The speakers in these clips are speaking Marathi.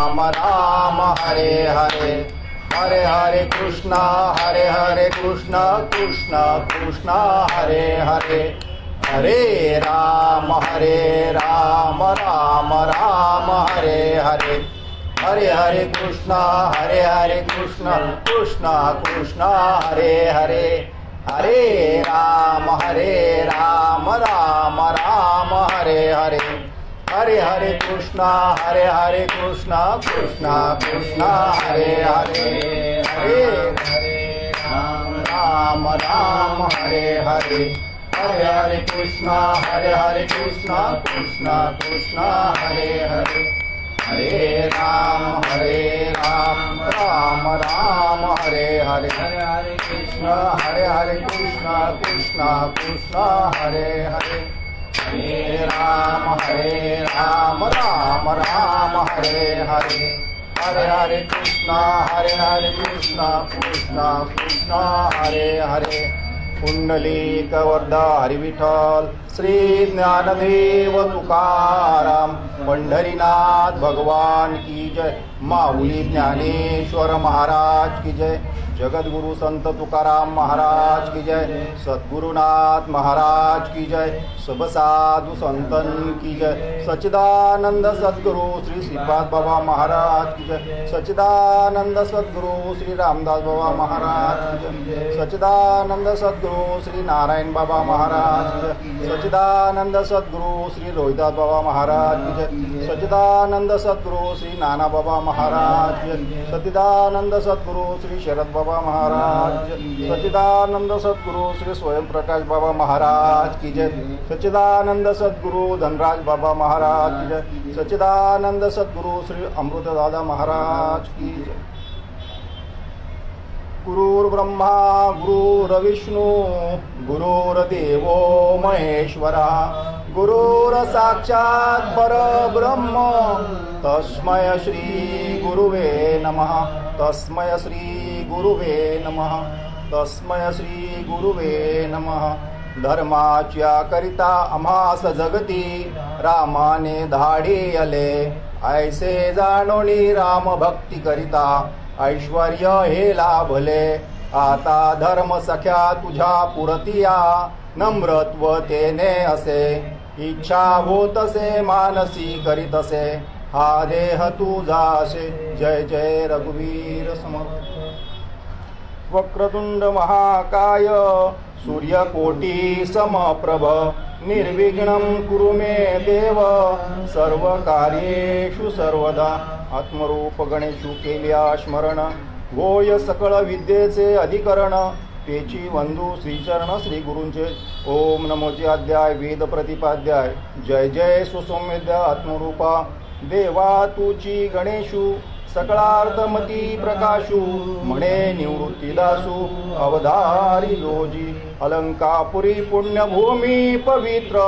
राम राम हरे हरे, हरे हरे कृष्णा कृष्णा कृष्णा हरे हरे, हरे राम राम राम हरे हरे, हरे हरे कृष्णा कृष्णा कृष्णा हरे हरे, हरे राम राम राम हरे हरे, हरे हरे कृष्णा कृष्णा कृष्णा हरे हरे, हरे हरे राम राम हरे हरे, हरे हरे कृष्णा कृष्णा कृष्णा हरे हरे, हरे राम राम राम हरे हरे, हरे हरे कृष्णा कृष्णा कृष्णा हरे हरे, हरे राम राम राम हरे हरे, हरे हरे कृष्णा कृष्णा कृष्णा हरे हरे, पुंडलिक वरदा हरि विठ्ठल, श्री ज्ञानदेव तुकाराम, पंढरीनाथ भगवान की जय, माऊली ज्ञानेश्वर महाराज की जय, जगद्गुरु संत तुकाराम महाराज की जय, सद्गुरुनाथ महाराज की जय, सब साधु संतन की जय, सच्चिदानंद सद्गुरु श्री श्रीपाद बाबा महाराज की जय, सच्चिदानंद सद्गुरु श्री रामदास बाबा महाराज की जय, सच्चिदानंद सद्गुरु श्री नारायण बाबा महाराज की जय, सच्चिदानंद सद्गुरु श्री रोहिदास बाबा महाराज की जय, सच्चिदानंद सद्गुरु श्री नाना बाबा महाराज की जय, सच्चिदानंद सद्गुरु श्री शरद बाबा महाराज, सच्चिदानंद सद्गुरु श्री स्वयं प्रकाश बाबा महाराज की जय, सच्चिदानंद सद्गुरु धनराज बाबा महाराज की जय, सच्चिदानंद सद्गुरु श्री अमृत दादा महाराज की जय। गुरुर्ब्रह्मा गुरुर्विष्णु गुरुर्देवो महेश्वरा, गुरुर्साक्षात् परब्रह्म, तस्मै श्री गुरुवे नमः, तस्मै श्री गुरुवे नमः, तस्मै श्री गुरुवे नमः। धर्माच्या करिता आम्हास जगती रामाने धाडिले, ऐसे जाणोनी राम भक्ती करिता ऐश्वर्य हे लाभले, आता धर्म सख्या तुझ्या पुरतिया, नम्रत्वतेने असे, इच्छा होतसे मानसी करीतसे, हा देह तुझा असे, जय जय रघुवीर समर्थ। वक्रतुंड महाकाय सूर्यकोटी समप्रभ, निर्विघ्नं कुरु मे देव, सर्वकार्येषु सर्वदा, आत्मरूप गणेशु केल्या स्मरण, होय सकळ विद्येचे अधिकरण, तेची वंदू श्रीचरण श्री गुरूंचे, ओम नमोचे अध्याय वेद प्रतिपाध्याय, जय जय सुसौम्यद्या आत्मरूपा, देवा तुची गणेशु, सकळार्थमती प्रकाशु, म्हणे निवृत्तीदासु, अवधारी जोजी, अलंकापुरी पुण्यभूमी पवित्र,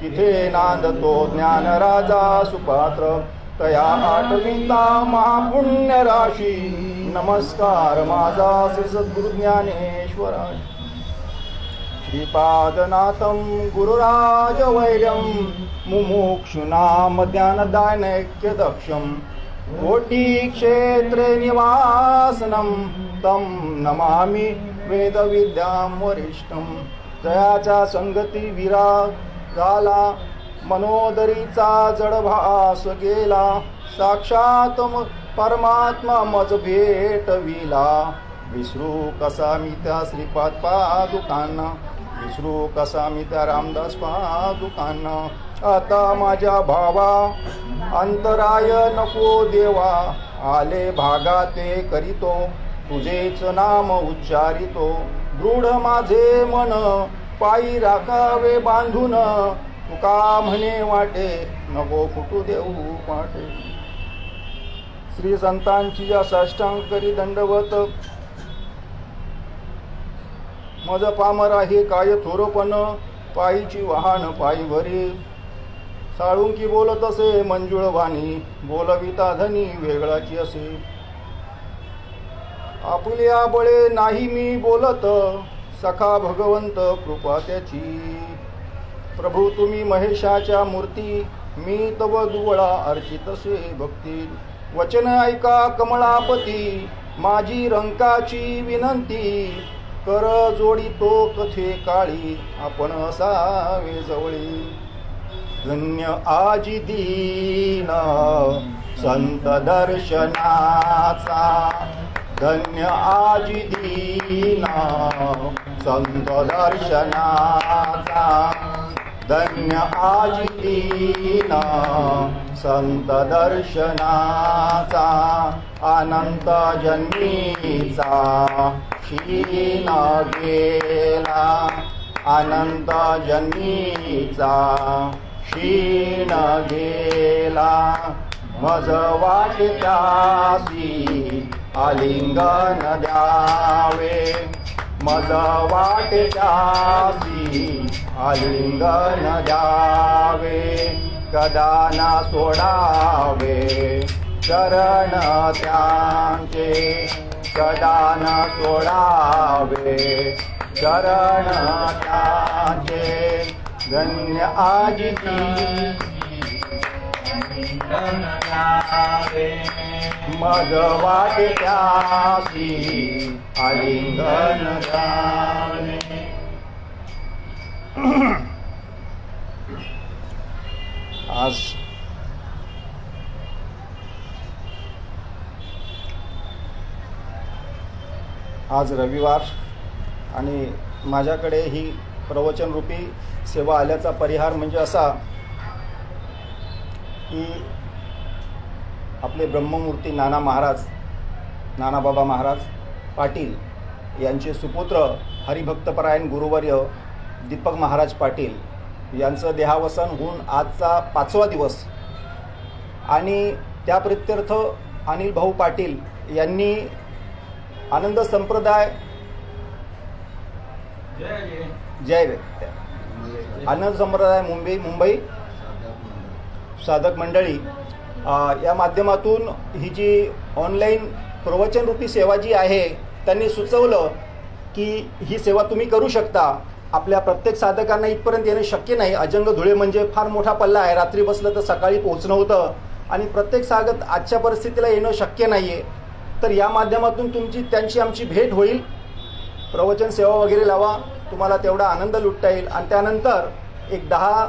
तिथे नांदतो ज्ञान राजा सुपात्र, तया आठविता महापुण्य राशी, नमस्कार माझा श्री सद्गुरु ज्ञानेश्वरा। श्रीपादनाथं गुरुराज वैर्यं, मुमुक्षूणां ज्ञानदानैक्य दक्षं, कोटि क्षेत्रे निवासनं, तं नमामि वेदविद्यां वरिष्ठं, जयाच्या संगती विरागाला, मनोदरीचा जडभास गेला, साक्षात परमात्मा मज भेटविला, विसरू कसा मी त्या श्रीपाद पादुकांना, विसरू कसा मी त्या रामदास पादुकांना, आता माझ्या भावा अंतराय नको देवा, आले भागा ते करीतो, तुझेच नाम उच्चारितो, दृढ माझे मन पायी राखावे बांधून, तुका म्हणे वाटे नको फुटू देऊ पाटे। श्री संतांची या साष्टांग करी दंडवत, मज पामर आहे काय थोरपण, पायीची वाहन पायी भरी, साळुंकी बोलत असे मंजुळ वाणी, बोलविता धनी वेगळाची असे, आपुल्या बळे नाही मी बोलत, सखा भगवंत कृपा त्याची, प्रभू तुम्ही महेशाच्या मूर्ती, मी तव दुवळा अर्चितसे भक्ती, वचन ऐका कमळापती, माझी रंकाची विनंती. कर जोडितो कथे काळी, आपण असावे जवळी. धन्य आजी दीन संत दर्शनाचा, धन्य आजी दीन संत दर्शनाचा. धन्य आजी दीन संत दर्शनाचा. अनंत जन्मीचा क्षीण गेला, अनंत जन्मीचा क्षीण गेला. मज वाटे त्यासी आलिंगन द्यावे, मज वाटे त्यासी आलिंगन द्यावे. कदा न सोडावे चरण त्यांचे, कदा न सोडावे चरण त्यांचे. धन्य आजी मज वाटे त्यासी आलिंगन द्यावे. आज रविवार आणि माझ्याकडे ही प्रवचनरूपी सेवा आल्याचा परिहार म्हणजे असा की आपले ब्रह्ममूर्ती नानाबाबा महाराज पाटील यांचे सुपुत्र हरिभक्तपरायण गुरुवर्य दीपक महाराज पाटील यांचं देहावसन होऊन आजचा 5वा दिवस. आणि त्या प्रित्यर्थ अनिल भाऊ पाटील यांनी आनंद संप्रदाय आनंद संप्रदाय मुंबई साधक मंडळी या माध्यमातून ही जी ऑनलाईन प्रवचनरूपी सेवा जी आहे त्यांनी सुचवलं की ही सेवा तुम्ही करू शकता. आपल्या प्रत्येक साधकांना इथपर्यंत येणं शक्य नाही. अजंग धुळे म्हणजे फार मोठा पल्ला आहे. रात्री बसलं तर सकाळी पोहोचणं होतं आणि प्रत्येक साधक आजच्या परिस्थितीला येणं शक्य नाही आहे. तर या माध्यमातून त्यांची आमची भेट होईल. प्रवचन सेवा वगैरे लावा, तुम्हाला तेवढा आनंद लुटता येईल. आणि त्यानंतर एक 10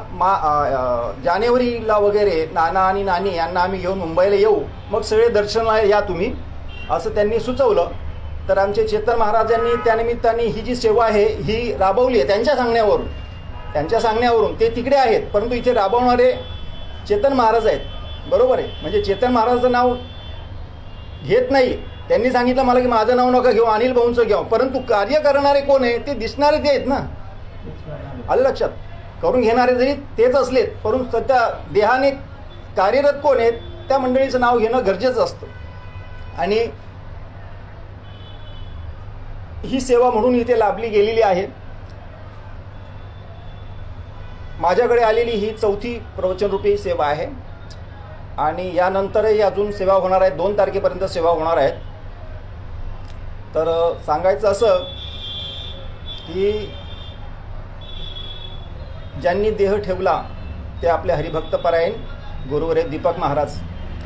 जानेवारीला वगैरे नाना आणि नानी यांना आम्ही घेऊन मुंबईला येऊ. मग सगळे दर्शनाला या तुम्ही, असं त्यांनी सुचवलं. तर आमचे चेतन महाराजांनी त्यानिमित्ताने ही जी सेवा आहे ही राबवली आहे त्यांच्या सांगण्यावरून. ते तिकडे आहेत परंतु इथे राबवणारे चेतन महाराज आहेत. बरोबर आहे. म्हणजे चेतन महाराजाचं नाव घेत नाही. त्यांनी सांगितलं मला की माझं नाव नका घेऊ, अनिल भाऊंचं घ्या. परंतु कार्य करणारे कोण आहे ते दिसणारे ते आहेत ना. आलं लक्षात. करून घेणारे जरी तेच असलेत परंतु सध्या देहाने कार्यरत कोण आहेत त्या मंडळीचं नाव घेणं गरजेचं असतं. आणि ही सेवा म्हणून इथे लाभली गेलेली आहे. माझ्याकडे आलेली ही 4थी प्रवचनरूपी सेवा आहे. आणि यानंतरही अजून सेवा होणार आहेत. 2 तारखेपर्यंत सेवा होणार आहेत. तर सांगायचं असं की ज्यांनी देह ठेवला ते आपले हरिभक्तपरायण गुरुवर्य दीपक महाराज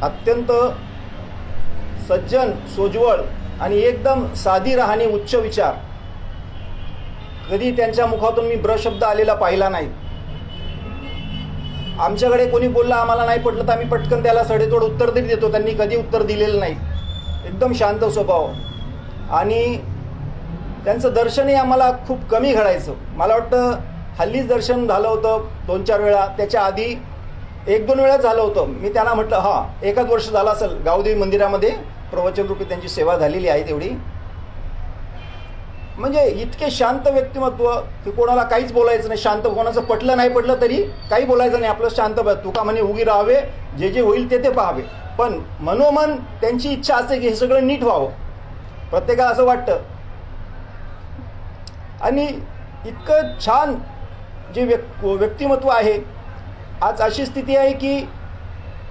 अत्यंत सज्जन, सोज्वळ आणि एकदम साधी राहणी, उच्च विचार. कधी त्यांच्या मुखातून मी ब्रशब्द आलेला पाहिला नाही. आमच्याकडे कोणी बोलला आम्हाला नाही पटलं तर आम्ही पटकन त्याला सडेतोड उत्तर तरी देतो. त्यांनी कधी उत्तर दिलेलं नाही. एकदम शांत स्वभाव. आणि त्यांचं दर्शनही आम्हाला खूप कमी घडायचं. मला वाटतं हल्लीच दर्शन झालं होतं 2-4 वेळा. त्याच्या आधी 1-2 वेळा झालं होतं. मी त्यांना म्हटलं 1 वर्ष झालं असेल गावदेवी मंदिरामध्ये प्रवचनरूपी त्यांची सेवा झालेली आहे तेवढी. म्हणजे इतके शांत व्यक्तिमत्व की कोणाला काहीच बोलायचं नाही. शांत, कोणाचं पटलं नाही पटलं तरी काही बोलायचं नाही. आपलं शांत बस. तुका म्हणे उगी राहावे, जे होईल ते पाहावे. पण मनोमन त्यांची इच्छा असते की हे सगळं नीट व्हावं. प्रत्येकाला असं वाटतं. आणि इतकं छान जे व्यक्तिमत्व आहे. आज अशी स्थिती आहे की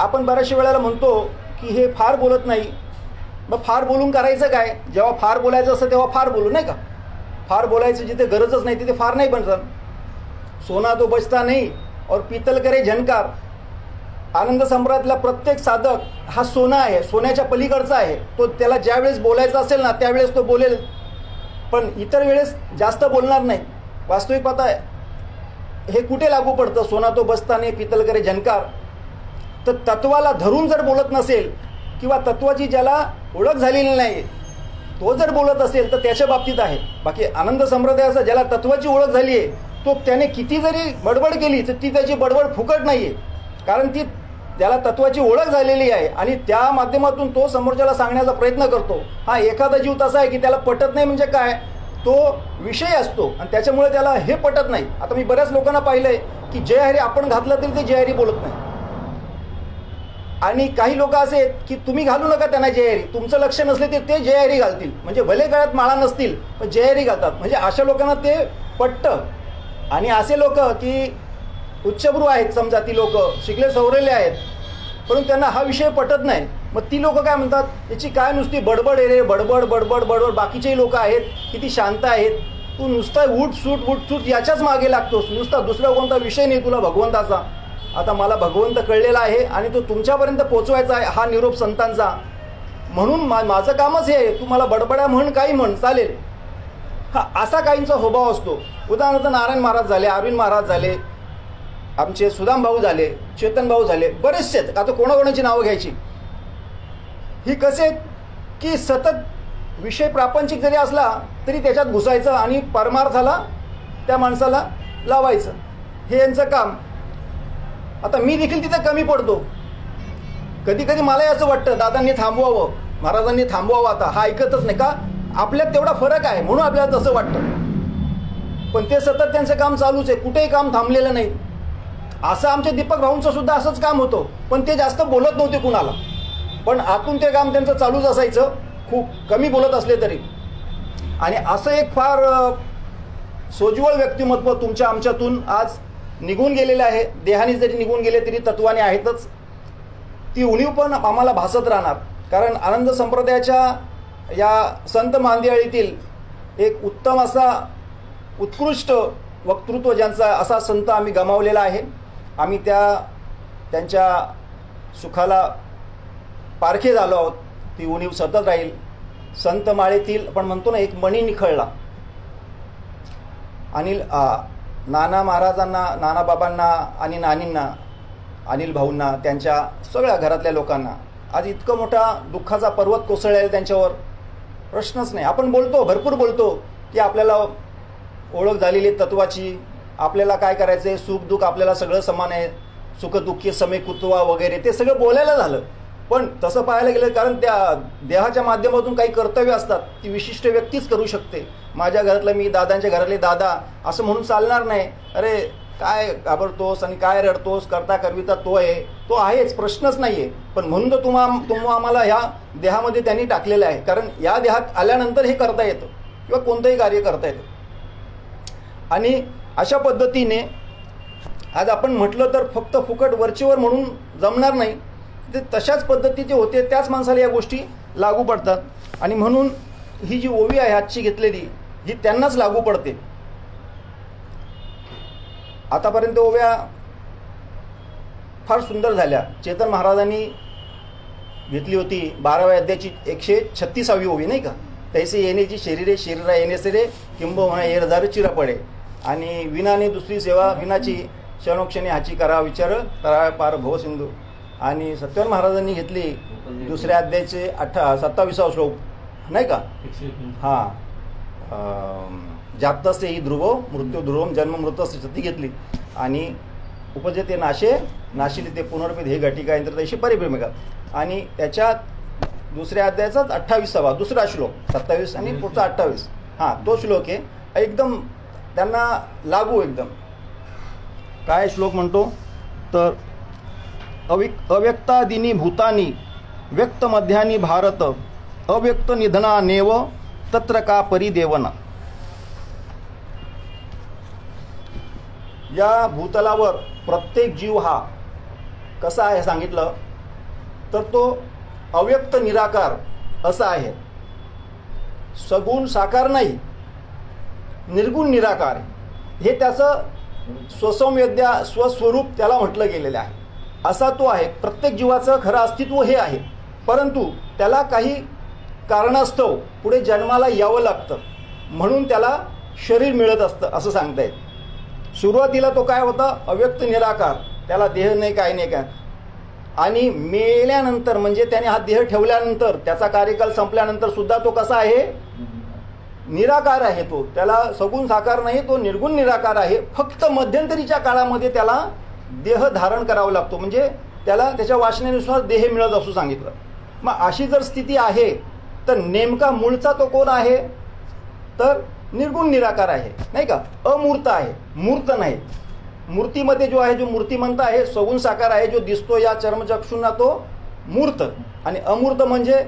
आपण बऱ्याचशा वेळेला म्हणतो की हे फार बोलत नाही. मग फार बोलून करायचं काय? जेव्हा फार बोलायचं असतं तेव्हा फार बोलू, नाही का? फार बोलायचं जिथे गरजच नाही तिथे फार नाही बनतं. सोना तो बचता नाही और पीतल करे झनकार. आनंद संप्रदायातला प्रत्येक साधक हा सोना आहे, सोन्याच्या पलीकडचा आहे. तो त्याला ज्या वेळेस बोलायचं असेल ना त्यावेळेस तो बोलेल, पण इतर वेळेस जास्त बोलणार नाही. वास्तविक पाहता हे कुठे लागू पडतं? सोना तो बसताने पितल करे झनकार. तर तत्वाला धरून जर बोलत नसेल किंवा तत्वाची ज्याला ओळख झालेली नाही तो जर बोलत असेल तर त्याच्या बाबतीत आहे. बाकी आनंद संप्रदायाचा ज्याला तत्वाची ओळख झाली आहे तो त्याने किती जरी बडबड केली तर ती त्याची बडबड फुकट नाही आहे, कारण ती त्याला तत्वाची ओळख झालेली आहे आणि त्या माध्यमातून तो समोरच्याला सांगण्याचा प्रयत्न करतो. हा एखादा जीव तसा आहे की त्याला पटत नाही म्हणजे काय, तो विषय असतो आणि त्याच्यामुळे त्याला हे पटत नाही. आता मी बऱ्याच लोकांना पाहिलंय की जय हरी आपण घातलं तरी ते जय हरी बोलत नाही, आणि काही लोक असे आहेत की तुम्ही घालू नका त्यांना जय हरी, तुमचं लक्ष नसले तर ते जय हरी घालतील, म्हणजे भले गळ्यात माळा नसतील पण जय हरी घालतात, म्हणजे अशा लोकांना ते पटतं. आणि असे लोक की उच्चभ्रू आहेत, समजा ती लोक शिकले सवरलेले आहेत परंतु त्यांना हा विषय पटत नाही, मग ती लोक काय म्हणतात, याची काय नुसती बडबड आहे रे, बडबड बडबड बडबड, बाकीचेही लोक आहेत किती शांत आहेत, तू नुसता उठ याच्याच मागे लागतोस, नुसता दुसरा कोणता विषय नाही तुला भगवंताचा. आता मला भगवंत कळलेला आहे आणि तो तुमच्यापर्यंत पोचवायचा आहे, हा निरोप संतांचा, म्हणून माझं कामच हे आहे, तू मला बडबड्या म्हण काही म्हण चालेल. हा असा काहींचा स्वभाव असतो. उदाहरणार्थ नारायण महाराज झाले, अरविंद महाराज झाले, आमचे सुदाम भाऊ झाले, चेतन भाऊ झाले, बरेचसे. आता कोणाकोणाची नावं घ्यायची. ही कसे की सतत विषय प्रापंचिक जरी असला तरी त्याच्यात घुसायचं आणि परमार्थाला त्या माणसाला लावायचं, हे यांचं काम. आता मी देखील तिथे कमी पडतो. कधी कधी मलाही असं वाटतं दादांनी थांबवावं, महाराजांनी थांबवावं, आता हा ऐकतच नाही का, आपल्यात तेवढा फरक आहे म्हणून आपल्याला तसं वाटतं. पण ते सतत त्यांचं काम चालूच आहे, कुठेही काम थांबलेलं नाही. असं आमच्या दीपक भाऊंचं सुद्धा असंच काम होतं, पण ते जास्त बोलत नव्हते कुणाला, पण आतून ते काम त्यांचं चालूच असायचं, खूप कमी बोलत असले तरी. आणि असं एक फार सोज्वळ व्यक्तिमत्व तुमच्या आमच्यातून आज निघून गेलेलं आहे. देहाने जरी निघून गेले तरी तत्वाने आहेतच. ती उणीव पण आम्हाला भासत राहणार, कारण आनंद संप्रदायाच्या या संत मांदियाळीतील एक उत्तम असा उत्कृष्ट वक्तृत्व ज्यांचा असा संत आम्ही गमावलेला आहे. आम्ही त्यांच्या सुखाला पारखे झालो आहोत. ती उणीव सतत राहील. संत माळेतील आपण म्हणतो ना एक मणी निखळला. नाना महाराजांना, नाना बाबांना आणि नानींना, अनिल भाऊंना, त्यांच्या सगळ्या घरातल्या लोकांना आज इतकं मोठा दुःखाचा पर्वत कोसळलेला त्यांच्यावर प्रश्नच नाही. आपण बोलतो, भरपूर बोलतो की आपल्याला ओळख झालेली तत्वाची, आपल्याला काय करायचं आहे, सुख दुःख आपल्याला सगळं समान आहे, सुखदुःखी समे कुतवा वगैरे, ते सगळं बोलायला झालं. पण तसं पाहायला गेलं, कारण त्या देहाच्या माध्यमातून काही कर्तव्य असतात, ती विशिष्ट व्यक्तीच करू शकते. माझ्या घरातलं मी, दादांच्या घरातले दादा असं म्हणून चालणार नाही. अरे काय घाबरतोस आणि काय रडतोस, करता करविता तो आहे, तो आहेच, प्रश्नच नाही आहे. पण म्हणून तर तुम्हा आम्हाला ह्या देहामध्ये त्यांनी टाकलेलं आहे, कारण या देहात आल्यानंतर हे करता येतं किंवा कोणतंही कार्य करता येतं. आणि अशा पद्धतीने आज आपण म्हटलं तर फक्त फुकट वरचेवर म्हणून जमणार नाही. ते तशाच पद्धतीचे होते, त्याच माणसाला या गोष्टी लागू पडतात. आणि म्हणून ही जी ओवी आहे आजची घेतलेली, ही त्यांनाच लागू पडते. आतापर्यंत ओव्या फार सुंदर झाल्या. चेतन महाराजांनी घेतली होती 12व्या अध्यायाची 136वी ओवी, नाही का, तैसे येण्याची शरीरे शरीरा येण्याचे रे किंबहुना येरझार चिरा पडे, आणि विनाने दुसरी सेवा विनाची क्षणोक्षणी हाची करा विचार तराळ पार भव सिंधू. आणि सत्यवान महाराजांनी घेतली दुसऱ्या अध्यायाचे 27वा श्लोक, नाही का, हां, जातस्य ही ध्रुव मृत्यू ध्रुवम जन्म मृतस्य सती घेतली. आणि उपजते नाशे नाशिले ते पुनर्पित हे घटिका यंत्र तशी परिप्रेमिका. आणि त्याच्यात दुसऱ्या अध्यायाचाच 28वा दुसरा श्लोक, 27 आणि पुढचा 28, हां तो श्लोक आहे एकदम त्यांना लागू. एकदम काय श्लोक म्हणतो तर अव्यक्तादिनी भूतानी व्यक्त मध्यानी भारत अव्यक्त निधना नेव तत्र का परिदेवना. या भूतलावर प्रत्येक जीव हा कसा आहे सांगितलं तर तो अव्यक्त निराकार असा आहे. सगुण साकार नाही, निर्गुण निराकार, हे त्याचं स्वसंवेद्या स्वस्वरूप त्याला म्हटलं गेलेलं आहे. असा तो आहे. प्रत्येक जीवाचं खरं अस्तित्व हे आहे, परंतु त्याला काही कारणास्तव पुढे जन्माला यावं लागतं, म्हणून त्याला शरीर मिळत असतं असं सांगता येत. सुरुवातीला तो काय होता, अव्यक्त निराकार, त्याला देह नाही, काय नाही, काय. आणि मेल्यानंतर म्हणजे त्याने हा देह ठेवल्यानंतर, त्याचा कार्यकाल संपल्यानंतर सुद्धा तो कसा आहे, निराकार आहे. तो त्याला सगुण साकार नाही, तो निर्गुण निराकार आहे. फक्त मध्यंतरीच्या काळामध्ये त्याला देह धारण करावा लागतो, म्हणजे त्याला त्याच्या वासनेनुसार देह मिळत असं सांगितलं. मग अशी जर स्थिती आहे तर नेमका मूळचा तो कोण आहे, तर निर्गुण निराकार आहे, नाही का, अमूर्त आहे, मूर्त नाही. मूर्तीमध्ये जो आहे, जो मूर्तिमंत आहे, सगुण साकार आहे, जो दिसतो या चर्मचक्षुंना, तो मूर्त. आणि अमूर्त म्हणजे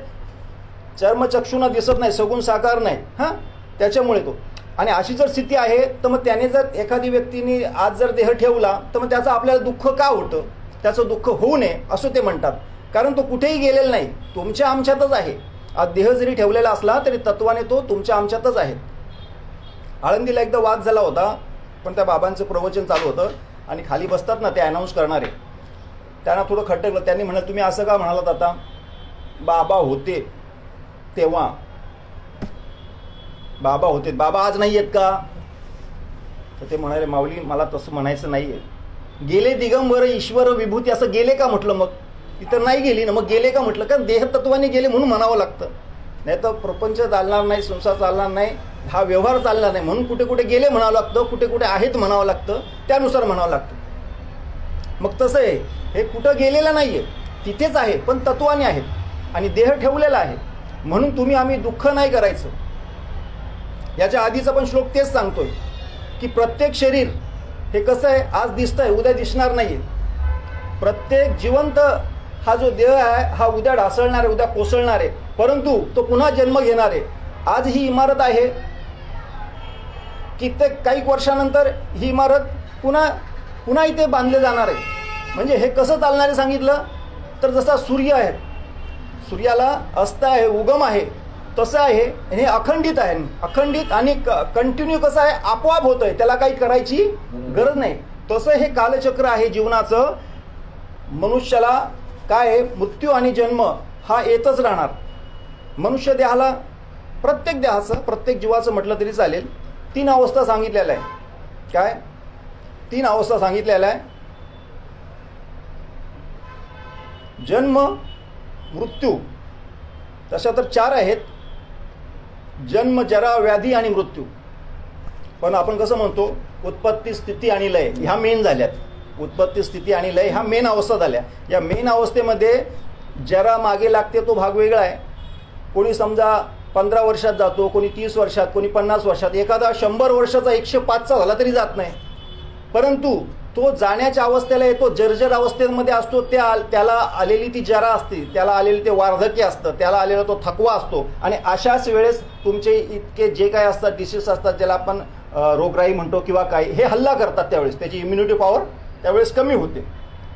चर्मचक्षुंना दिसत नाही, सगुण साकार नाही, हां, त्याच्यामुळे तो. आणि अशी जर स्थिती आहे तर मग त्याने जर एखादी व्यक्तीने आज जर देह ठेवला तर मग त्याचं आपल्याला दुःख का होतं, त्याचं दुःख होऊ नये असं ते म्हणतात. कारण तो कुठेही गेलेला नाही, तुमच्या आमच्यातच आहे. आज देह जरी ठेवलेला असला तरी तत्वाने तो तुमच्या आमच्यातच आहे. आळंदीला एकदा वाद झाला होता, पण त्या बाबांचं प्रवचन चालू होतं आणि खाली बसतात ना ते अनाऊन्स करणारे, त्यांना थोडं खटकलं. त्यांनी म्हणाल, तुम्ही असं का म्हणालात, आता बाबा होते तेव्हा, बाबा होते, बाबा आज नाही आहेत का. तर ते म्हणाले, माऊली मला तसं म्हणायचं नाही आहे. गेले दिगंबर ईश्वर विभूती असं गेले का म्हटलं, मग तिथं नाही गेली ना, मग गेले का म्हटलं. कारण देहतत्वाने गेले म्हणून म्हणावं लागतं, नाही तर प्रपंच चालणार नाही, संसार चालणार नाही, हा व्यवहार चालणार नाही. म्हणून कुठे कुठे गेले म्हणावं लागतं, कुठे कुठे आहेत म्हणावं लागतं, त्यानुसार म्हणावं लागतं. मग तसं आहे, हे कुठं गेलेलं नाही आहे, तिथेच आहे, पण तत्वाने आहेत आणि देह ठेवलेला आहे. म्हणून तुम्ही आम्ही दुःख नाही करायचं. याच्या आधीचा पण श्लोक तेच सांगतोय की प्रत्येक शरीर हे कसं आहे, आज दिसतंय, उद्या दिसणार नाही. प्रत्येक जिवंत हा जो देह आहे हा उद्या ढासळणार आहे, उद्या कोसळणार आहे, परंतु तो पुन्हा जन्म घेणार आहे. आज ही इमारत आहे, कित्येक काही वर्षानंतर ही इमारत पुन्हा इथे बांधले जाणार आहे. म्हणजे हे कसं चालणार आहे सांगितलं तर, जसा सूर्य आहे, सूर्याला अस्त आहे, उगम आहे, तसं आहे. हे अखंडित आहे, अखंडित आणि कंटिन्यू कसं आहे, आपोआप होत आहे, त्याला काही करायची गरज नाही. तसं हे कालचक्र आहे जीवनाचं. मनुष्याला काय आहे, मृत्यू आणि जन्म हा येतच राहणार. मनुष्य देहाला, प्रत्येक देहाचं, प्रत्येक जीवाचं म्हटलं तरी चालेल, 3 अवस्था सांगितलेल्या आहे. काय 3 अवस्था सांगितलेल्या आहे, जन्म, मृत्यू. तशा तर 4 आहेत, जन्म, जरा, व्याधी आणि मृत्यू. पण आपण कसं म्हणतो, उत्पत्ती, स्थिती आणि लय ह्या मेन झाल्यात. उत्पत्ती, स्थिती आणि लय ह्या मेन अवस्था झाल्या. या मेन अवस्थेमध्ये जरा मागे लागते तो भाग वेगळा आहे. कोणी समजा 15 वर्षात जातो, कोणी 30 वर्षात, कोणी 50 वर्षात, एखादा 100 वर्षाचा 105चा झाला तरी जात नाही. परंतु तो जाण्याच्या अवस्थेला येतो, जर्जर अवस्थेमध्ये असतो, त्याला आलेली ती जरा असते, त्याला आलेली ते वार्धक्य असतं, त्याला आलेला तो थकवा असतो. आणि अशाच वेळेस तुमचे इतके जे काय असतात, डिसीज असतात, ज्याला आपण रोगराई म्हणतो किंवा काय, हे हल्ला करतात, त्यावेळेस त्याची इम्युनिटी पॉवर त्यावेळेस कमी होते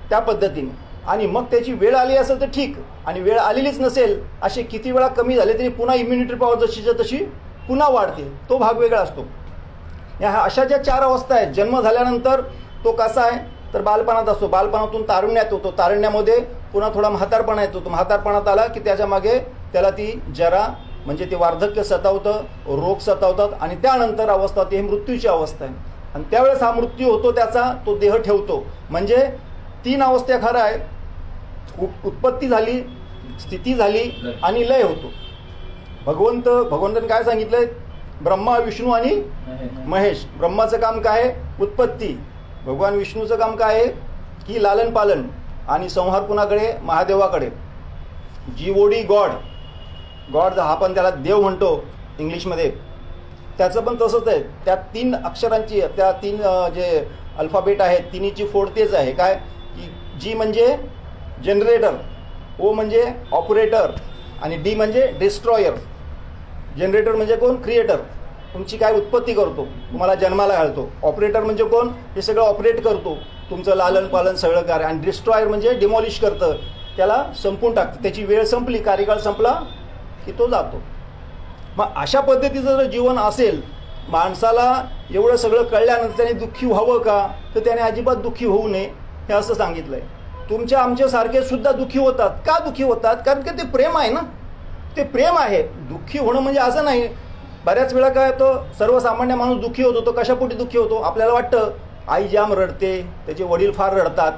त्या पद्धतीने. आणि मग त्याची वेळ आली असेल तर ठीक, आणि वेळ आलेलीच नसेल, असे किती वेळा कमी झाले तरी पुन्हा इम्युनिटी पॉवर जशीच्या तशी पुन्हा वाढते. तो भाग वेगळा असतो. ह्या अशा ज्या 4 अवस्था आहेत. जन्म झाल्यानंतर तो कसा आहे तर बालपणात असतो, बालपणातून तारुण्यात होतो, तारुण्यामध्ये पुन्हा थोडा म्हातारपणा येतो. तो म्हातारपणात आला की त्याच्या मागे त्याला ती जरा म्हणजे ते वार्धक्य सतावतं, रोग सतावतात, आणि त्यानंतर अवस्था ती मृत्यूची अवस्था आहे. आणि त्यावेळेस हा मृत्यू होतो, त्याचा तो देह ठेवतो. म्हणजे 3 अवस्था खरं आहे, उत्पत्ती झाली, स्थिती झाली आणि लय होतो. भगवंताने काय सांगितलंय, ब्रह्मा, विष्णू आणि महेश. ब्रह्माचं काम काय आहे, उत्पत्ती. भगवान विष्णूचं काम काय आहे की लालन पालन आणि संहार कुणाकडे, महादेवाकडे. जीओडी गॉड, गॉड हा पण त्याला देव म्हणतो इंग्लिशमध्ये, त्याचं पण तसंच आहे. त्या 3 अक्षरांची, त्या 3 जे अल्फाबेट आहेत तिन्हीची फोड तेच आहे. काय की जी म्हणजे जनरेटर, ओ म्हणजे ऑपरेटर आणि डी म्हणजे डिस्ट्रॉयर. जनरेटर म्हणजे कोण, क्रिएटर, तुमची काय उत्पत्ती करतो, तुम्हाला जन्माला घालतो. ऑपरेटर म्हणजे कोण, हे सगळं ऑपरेट करतो, तुमचं लालन पालन सगळं कार्य. आणि डिस्ट्रॉयर म्हणजे डिमॉलिश करतं, त्याला संपून टाकतं. त्याची वेळ संपली, कार्यकाळ संपला की तो जातो. मग अशा पद्धतीचं जर जीवन असेल, माणसाला एवढं सगळं कळल्यानंतर त्याने दुःखी व्हावं का, तर त्याने अजिबात दुःखी होऊ नये हे असं सांगितलंय. तुमच्या आमच्यासारखे सुद्धा दुःखी होतात. का दुःखी होतात? कारण की ते प्रेम आहे ना, ते प्रेम आहे. दुःखी होणं म्हणजे असं नाही. बऱ्याच वेळा काय होतं, सर्वसामान्य माणूस दुःखी होतो. तो कशापोटी दुःखी होतो? आपल्याला वाटतं आई जाम रडते, त्याचे वडील फार रडतात,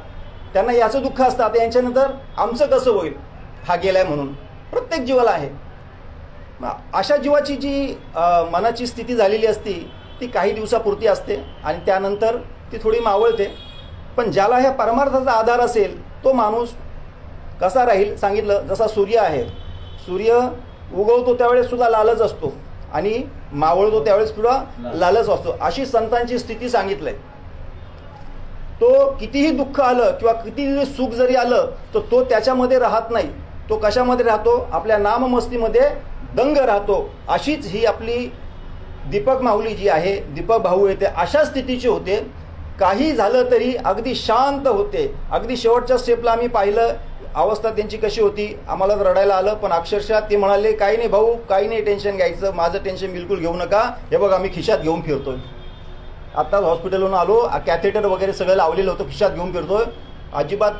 त्यांना याचं दुःख असतं, आता यांच्यानंतर आमचं कसं होईल, हा गेलाय म्हणून. प्रत्येक जीवाला आहे. अशा जीवाची जी मनाची स्थिती झालेली असती ती काही दिवसापुरती असते आणि त्यानंतर ती थोडी मावळते. पण ज्याला ह्या परमार्थाचा आधार असेल तो माणूस कसा राहील सांगितलं. जसा सूर्य आहे, सूर्य उगवतो त्यावेळेस सुद्धा लालच असतो आणि मावळतो त्यावेळेस सुद्धा लालच असतो. अशी संतांची स्थिती सांगितलंय. तो कितीही दुःख आलं किंवा कितीही सुख जरी आलं तर तो त्याच्यामध्ये राहत नाही. तो कशामध्ये राहतो? आपल्या नाममस्तीमध्ये दंग राहतो. अशीच ही आपली दीपक माऊली जी आहे, दीपक भाऊ येते, अशा स्थितीचे होते. काही झालं तरी अगदी शांत होते. अगदी शेवटच्या स्टेपला आम्ही पाहिलं अवस्था त्यांची कशी होती. आम्हाला रडायला आलं, पण अक्षरशः ते म्हणाले काही नाही भाऊ, काही नाही टेन्शन घ्यायचं, माझं टेन्शन बिलकुल घेऊ नका, हे बघा आम्ही खिशात घेऊन फिरतोय. आत्ताच हॉस्पिटलवरून आलो, कॅथेटर वगैरे सगळं लावलेलं होतं, खिशात घेऊन फिरतोय. अजिबात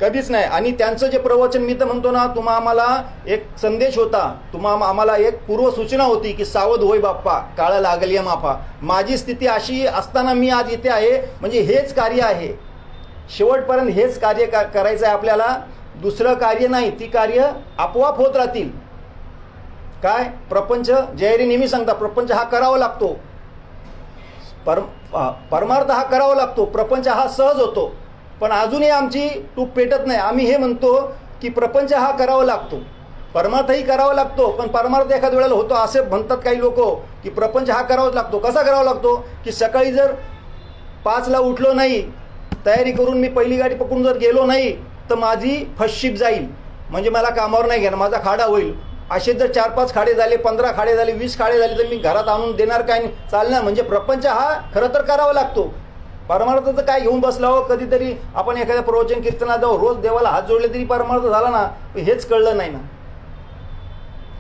कधीच नाही. आणि त्यांचं जे प्रवचन मी तर म्हणतो ना, तुम्हा आम्हाला एक संदेश होता, तुम्हा आम्हाला एक पूर्वसूचना होती की सावध होय बाप्पा, काळं लागली माफा. माझी स्थिती अशी असताना मी आज इथे आहे म्हणजे हेच कार्य आहे. शेवटपर्यंत हेच कार्य करायचं आहे आपल्याला, दुसरं कार्य नाही. ती कार्य आपोआप होत राहतील. काय प्रपंच, जयरी नेहमी सांगता, प्रपंच हा करावा लागतो. परमार्थ हा करावा लागतो. प्रपंच हा सहज होतो. पण अजूनही आमची तूप पेटत नाही. आम्ही हे म्हणतो की प्रपंच हा करावा लागतो, परमार्थही करावा लागतो, पण परमार्थ एखाद्या वेळेला होतो. असे म्हणतात काही लोक की प्रपंच हा करावाच लागतो. कसा करावा लागतो? की सकाळी जर 5ला उठलो नाही, तयारी करून मी पहिली गाडी पकडून जर गेलो नाही तर माझी फर्स्ट शिप जाईल, म्हणजे मला कामावर नाही घेणार, माझा खाडा होईल. असे जर 4-5 खाडे झाले, 15 खाडे झाले, 20 खाडे झाले तर मी घरात आणून देणार काय? चालणार. म्हणजे प्रपंच हा खरं तर करावा लागतो. परमार्थाचं काय घेऊन बसला हो? कधीतरी आपण एखाद्या प्रवचन कीर्तनात जाऊ, रोज देवाला हात जोडले तरी परमार्थ झाला ना? हेच कळलं नाही ना.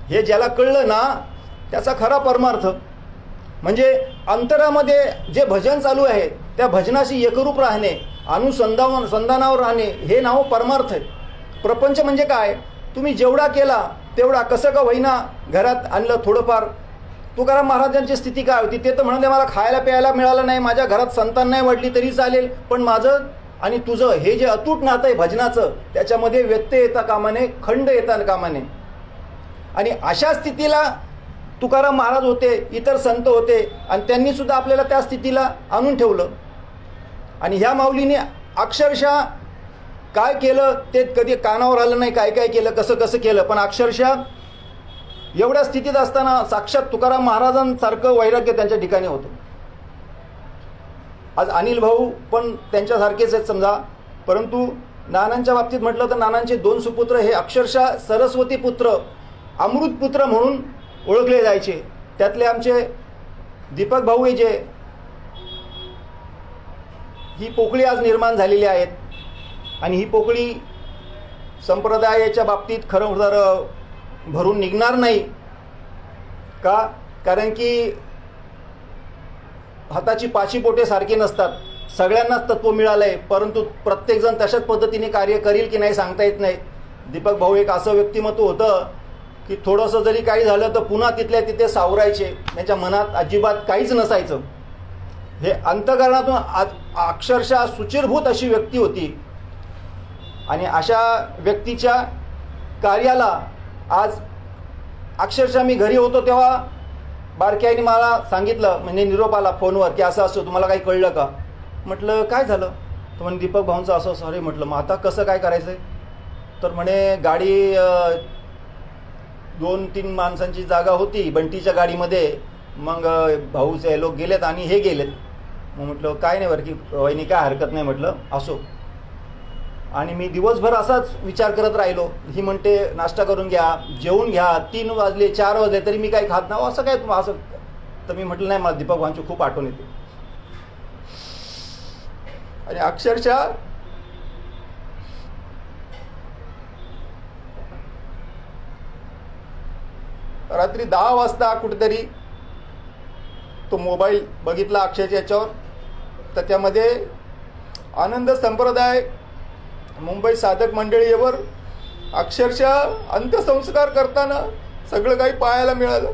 हे ज्याला कळलं ना त्याचा खरा परमार्थ म्हणजे अंतरामध्ये जे भजन चालू आहे त्या भजनाशी एकरूप राहणे, संधानावर राहणे, हे नाव परमार्थ आहे. प्रपंच म्हणजे काय? तुम्ही जेवढा केला तेवढा, कसं का होईना घरात आणलं थोडंफार. तुकाराम महाराजांची स्थिती काय होती? ते तर म्हणाले मला खायला प्यायला मिळालं नाही, माझ्या घरात संतान नाही वाढली तरी चालेल, पण माझं आणि तुझं हे जे अतूट नातं आहे भजनाचं, त्याच्यामध्ये व्यत्यय येता कामा नये, खंड येता कामा नये. आणि अशा स्थितीला तुकाराम महाराज होते, इतर संत होते, आणि त्यांनी सुद्धा आपल्याला त्या स्थितीला आणून ठेवलं. आणि ह्या माऊलीने अक्षरशः काय केलं ते कधी कानावर आलं नाही, काय काय केलं, कसं कसं केलं, पण अक्षरशः एवढ्या स्थितीत असताना साक्षात तुकाराम महाराजांसारखं वैराग्य त्यांच्या ठिकाणी होतं. आज अनिल भाऊ पण त्यांच्यासारखेच आहेत समजा. परंतु नानांच्या बाबतीत म्हटलं तर नानांचे 2 सुपुत्र हे अक्षरशः सरस्वती पुत्र, अमृत पुत्र म्हणून ओळखले जायचे. त्यातले आमचे दीपक भाऊ हे जे, ही पोकळी आज निर्माण झालेली आहेत. आणि ही पोकळी संप्रदायाच्या बाबतीत खरं तर भरून निघणार नाही का? कारण की हाताची पाची बोटे सारखी नसतात. सगळ्यांनाच तत्व मिळालंय, परंतु प्रत्येकजण तशाच पद्धतीने कार्य करील की नाही सांगता येत नाही. दीपक भाऊ एक असं व्यक्तिमत्व होतं की थोडंसं जरी काही झालं तर पुन्हा तिथल्या तिथे सावरायचे. त्यांच्या मनात अजिबात काहीच नसायचं. हे अंतःकरणातून अक्षरशः सुचिरभूत अशी व्यक्ती होती. आणि अशा व्यक्तीच्या कार्याला आज अक्षरशः मी घरी होतो तेव्हा बारक्याईने मला सांगितलं, म्हणजे निरोप आला फोनवर की असं असं, तुम्हाला काही कळलं का? म्हटलं काय झालं? तर म्हणे दीपक भाऊंचं असं असं. अरे म्हटलं मग आता कसं काय करायचं आहे? तर म्हणे गाडी 2-3 माणसांची जागा होती बंटीच्या गाडीमध्ये, मग भाऊचे लोक गेलेत आणि हे गेलेत. मग म्हटलं काय नाही बरं की वहिनी काय हरकत नाही, म्हटलं असो. आणि मी दिवसभर असाच विचार करत राहिलो. ही म्हणते नाश्ता करून घ्या, जेवून घ्या, 3 वाजले 4 वाजले तरी मी काही खात नाही, असं काय असं. तर मी म्हटलं नाही, मला दीपक भाऊंची खूप आठवण येते. आणि अक्षरशः रात्री 10 वाजता कुठेतरी तो मोबाईल बघितला अक्षयच्या याच्यावर, तर त्यामध्ये आनंद संप्रदाय मुंबई साधक मंडळीवर अक्षरशः अंत्यसंस्कार करताना सगळं काही पाहायला मिळालं.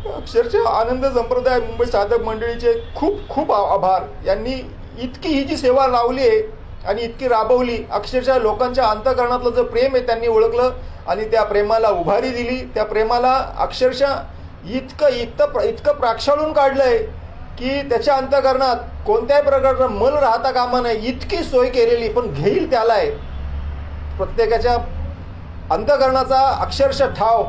अक्षरशः आनंद संप्रदाय मुंबई साधक मंडळीचे खूप खूप आभार. यांनी इतकी ही जी सेवा लावली आहे आणि इतकी राबवली, अक्षरशः लोकांच्या अंतःकरणातलं जे प्रेम आहे त्यांनी ओळखलं आणि त्या प्रेमाला उभारी दिली. त्या प्रेमाला अक्षरशः इतकं प्राक्षाळून काढलंय की त्याच्या अंतःकरणात कोणत्याही प्रकारचा मल राहता कामा नये, इतकी सोय केलेली. पण घेईल त्याला आहे प्रत्येकाच्या अंतःकरणाचा अक्षरशः ठाव.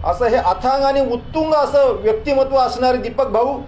असं हे अथांग आणि उत्तुंग असं व्यक्तिमत्व असणारे दीपक भाऊ,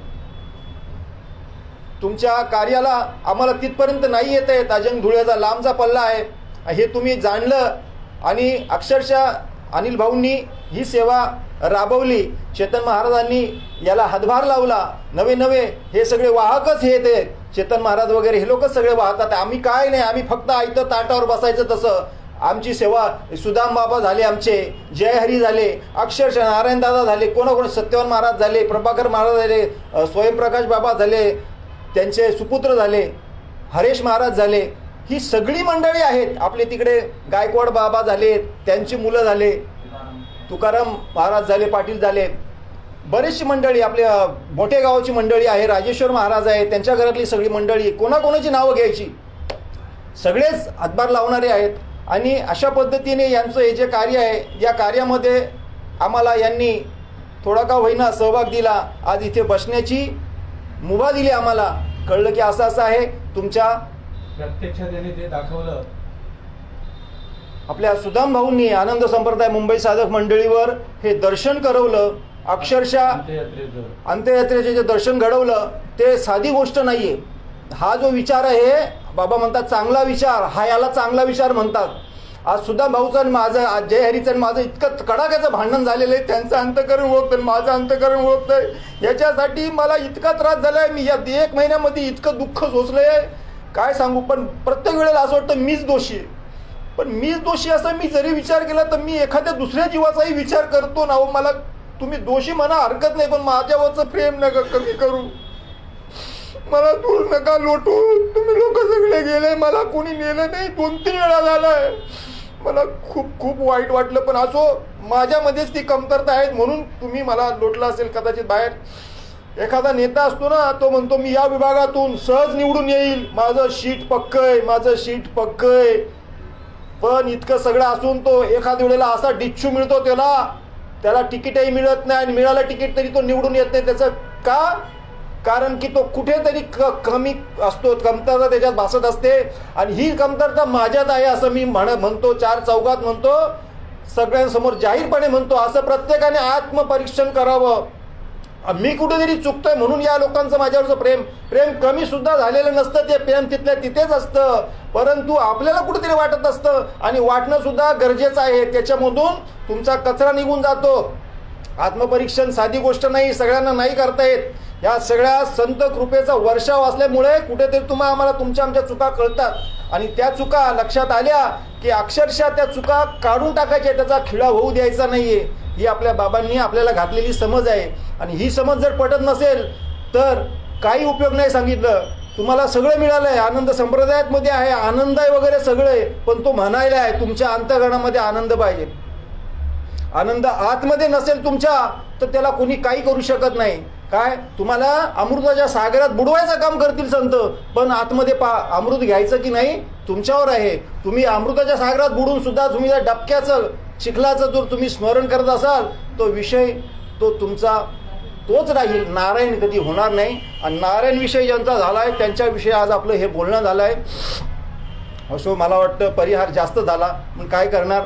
तुमच्या कार्याला आम्हाला तिथपर्यंत नाही येत आहे. अजंग धुळ्याचा लांबचा पल्ला आहे हे तुम्ही जाणलं आणि अक्षरशः अनिल भाऊंनी ही सेवा राबवली. चेतन महाराजांनी याला हातभार लावला. नवे नवे हे सगळे वाहकच हे ते चेतन महाराज वगैरे हे लोकच सगळे वाहतात. आम्ही काय नाही, आम्ही फक्त आयतं ताटावर बसायचं. तसं आमची सेवा सुदाम बाबा झाले, आमचे जयहरी झाले, अक्षरशः नारायण दादा झाले, कोणाकोण सत्यवान महाराज झाले, प्रभाकर महाराज झाले, स्वयंप्रकाश बाबा झाले, त्यांचे सुपुत्र झाले, हरेश महाराज झाले. ही सगळी मंडळी आहेत. आपले तिकडे गायकवाड बाबा झाले, त्यांची मुलं झाले, तुकाराम महाराज झाले, पाटील झाले, बरीचशी मंडळी आपल्या मोठे गावाची मंडळी आहे, राजेश्वर महाराज आहे, त्यांच्या घरातली सगळी मंडळी, कोणाकोणाची नावं घ्यायची, सगळेच हातभार लावणारे आहेत. आणि अशा पद्धतीने यांचं हे जे कार्य आहे, या कार्यामध्ये आम्हाला यांनी थोडा का होईना सहभाग दिला. आज इथे बसण्याची मुभा दिली. आम्हाला कळलं की असं असं आहे. तुमच्या प्रत्यक्षाने ते दाखवलं. आपल्या सुदाम भाऊंनी आनंद संप्रदाय मुंबई साधक मंडळीवर हे दर्शन करवलं. अक्षरशः अंत्ययात्रेचे जे दर्शन घडवलं ते साधी गोष्ट नाहीये. हा जो विचार आहे, बाबा म्हणतात चांगला विचार, हा याला चांगला विचार म्हणतात. आज सुदाम भाऊचं आणि माझं, आज जयहरीचं आणि माझं इतकं कडाक्याचं भांडण झालेलं आहे. त्यांचं अंतःकरण ओळखतं, माझं अंतःकरण ओळखतंय. याच्यासाठी मला इतका त्रास झालाय. मी या 1 महिन्यामध्ये इतकं दुःख सोसलंय काय सांगू. पण प्रत्येक वेळेला असं वाटतं मीच दोषी आहे. पण मीच दोषी असं मी जरी विचार केला तर मी एखाद्या दुसऱ्या जीवाचाही विचार करतो ना. मला तुम्ही दोषी म्हणा हरकत नाही, पण माझ्यावरचं प्रेम नका कमी करू, मला दूर नका लोटू. तुम्ही लोक सगळे गेले, मला कोणी नेलं नाही. 2-3 वेळा झालाय. मला खूप खूप वाईट वाटलं. पण असो, माझ्यामध्येच ती कमतरता आहे म्हणून तुम्ही मला लोटला असेल कदाचित. बाहेर एखादा नेता असतो ना, तो म्हणतो मी या विभागातून सहज निवडून येईल, माझं शीट पक्कय, माझं शीट पक्कय. पण इतकं सगळं असून तो एखाद्या वेळेला असा डिच्छू मिळतो त्याला तिकीटही मिळत नाही आणि मिळालं तिकीट तरी तो निवडून येत नाही. त्याचं का? कारण की तो कुठेतरी कमी असतो, कमतरता त्याच्यात भासत असते. आणि ही कमतरता माझ्यात आहे असं मी म्हणतो, 4 चौघात म्हणतो, सगळ्यांसमोर जाहीरपणे म्हणतो. असं प्रत्येकाने आत्मपरीक्षण करावं. मी कुठेतरी चुकतोय म्हणून या लोकांचं माझ्यावरचं प्रेम कमी सुद्धा झालेलं नसतं. ते प्रेम तिथल्या तिथेच असतं. परंतु आपल्याला कुठेतरी वाटत असतं आणि वाटणं सुद्धा गरजेचं आहे. त्याच्यामधून तुमचा कचरा निघून जातो. आत्मपरीक्षण साधी गोष्ट नाही, सगळ्यांना नाही करता येत. या सगळ्या संत कृपेचा वर्षाव असल्यामुळे कुठेतरी आम्हाला तुमच्या आमच्या चुका कळतात. आणि त्या चुका लक्षात आल्या की अक्षरशः त्या चुका काढून टाकायच्या, त्याचा खिळा होऊ द्यायचा नाहीये. ही आपल्या बाबांनी आपल्याला घातलेली समज आहे. आणि ही समज जर पटत नसेल तर काही उपयोग नाही. सांगितलं तुम्हाला सगळं मिळालंय, आनंद संप्रदायात मध्ये आहे, आनंद आहे वगैरे सगळे. पण तो म्हणायला आहे तुमच्या अंतःकरणामध्ये आनंद पाहिजे. आनंद आतमध्ये नसेल तुमच्या तर त्याला कोणी काही करू शकत नाही. काय तुम्हाला अमृताच्या सागरात बुडवायचं काम करतील संत, पण आतमध्ये अमृत घ्यायचं की नाही तुमच्यावर आहे. तुम्ही अमृताच्या सागरात बुडून सुद्धा तुम्ही त्या डबक्याचं चिखलाचं जर तुम्ही स्मरण करत असाल तो विषय तो तुमचा तोच राहील. नारायण कधी होणार नाही. आणि नारायण विषय ज्यांचा झालाय त्यांच्याविषयी आज आपलं हे बोलणं झालंय. असो, मला वाटतं परिहार जास्त झाला, पण काय करणार,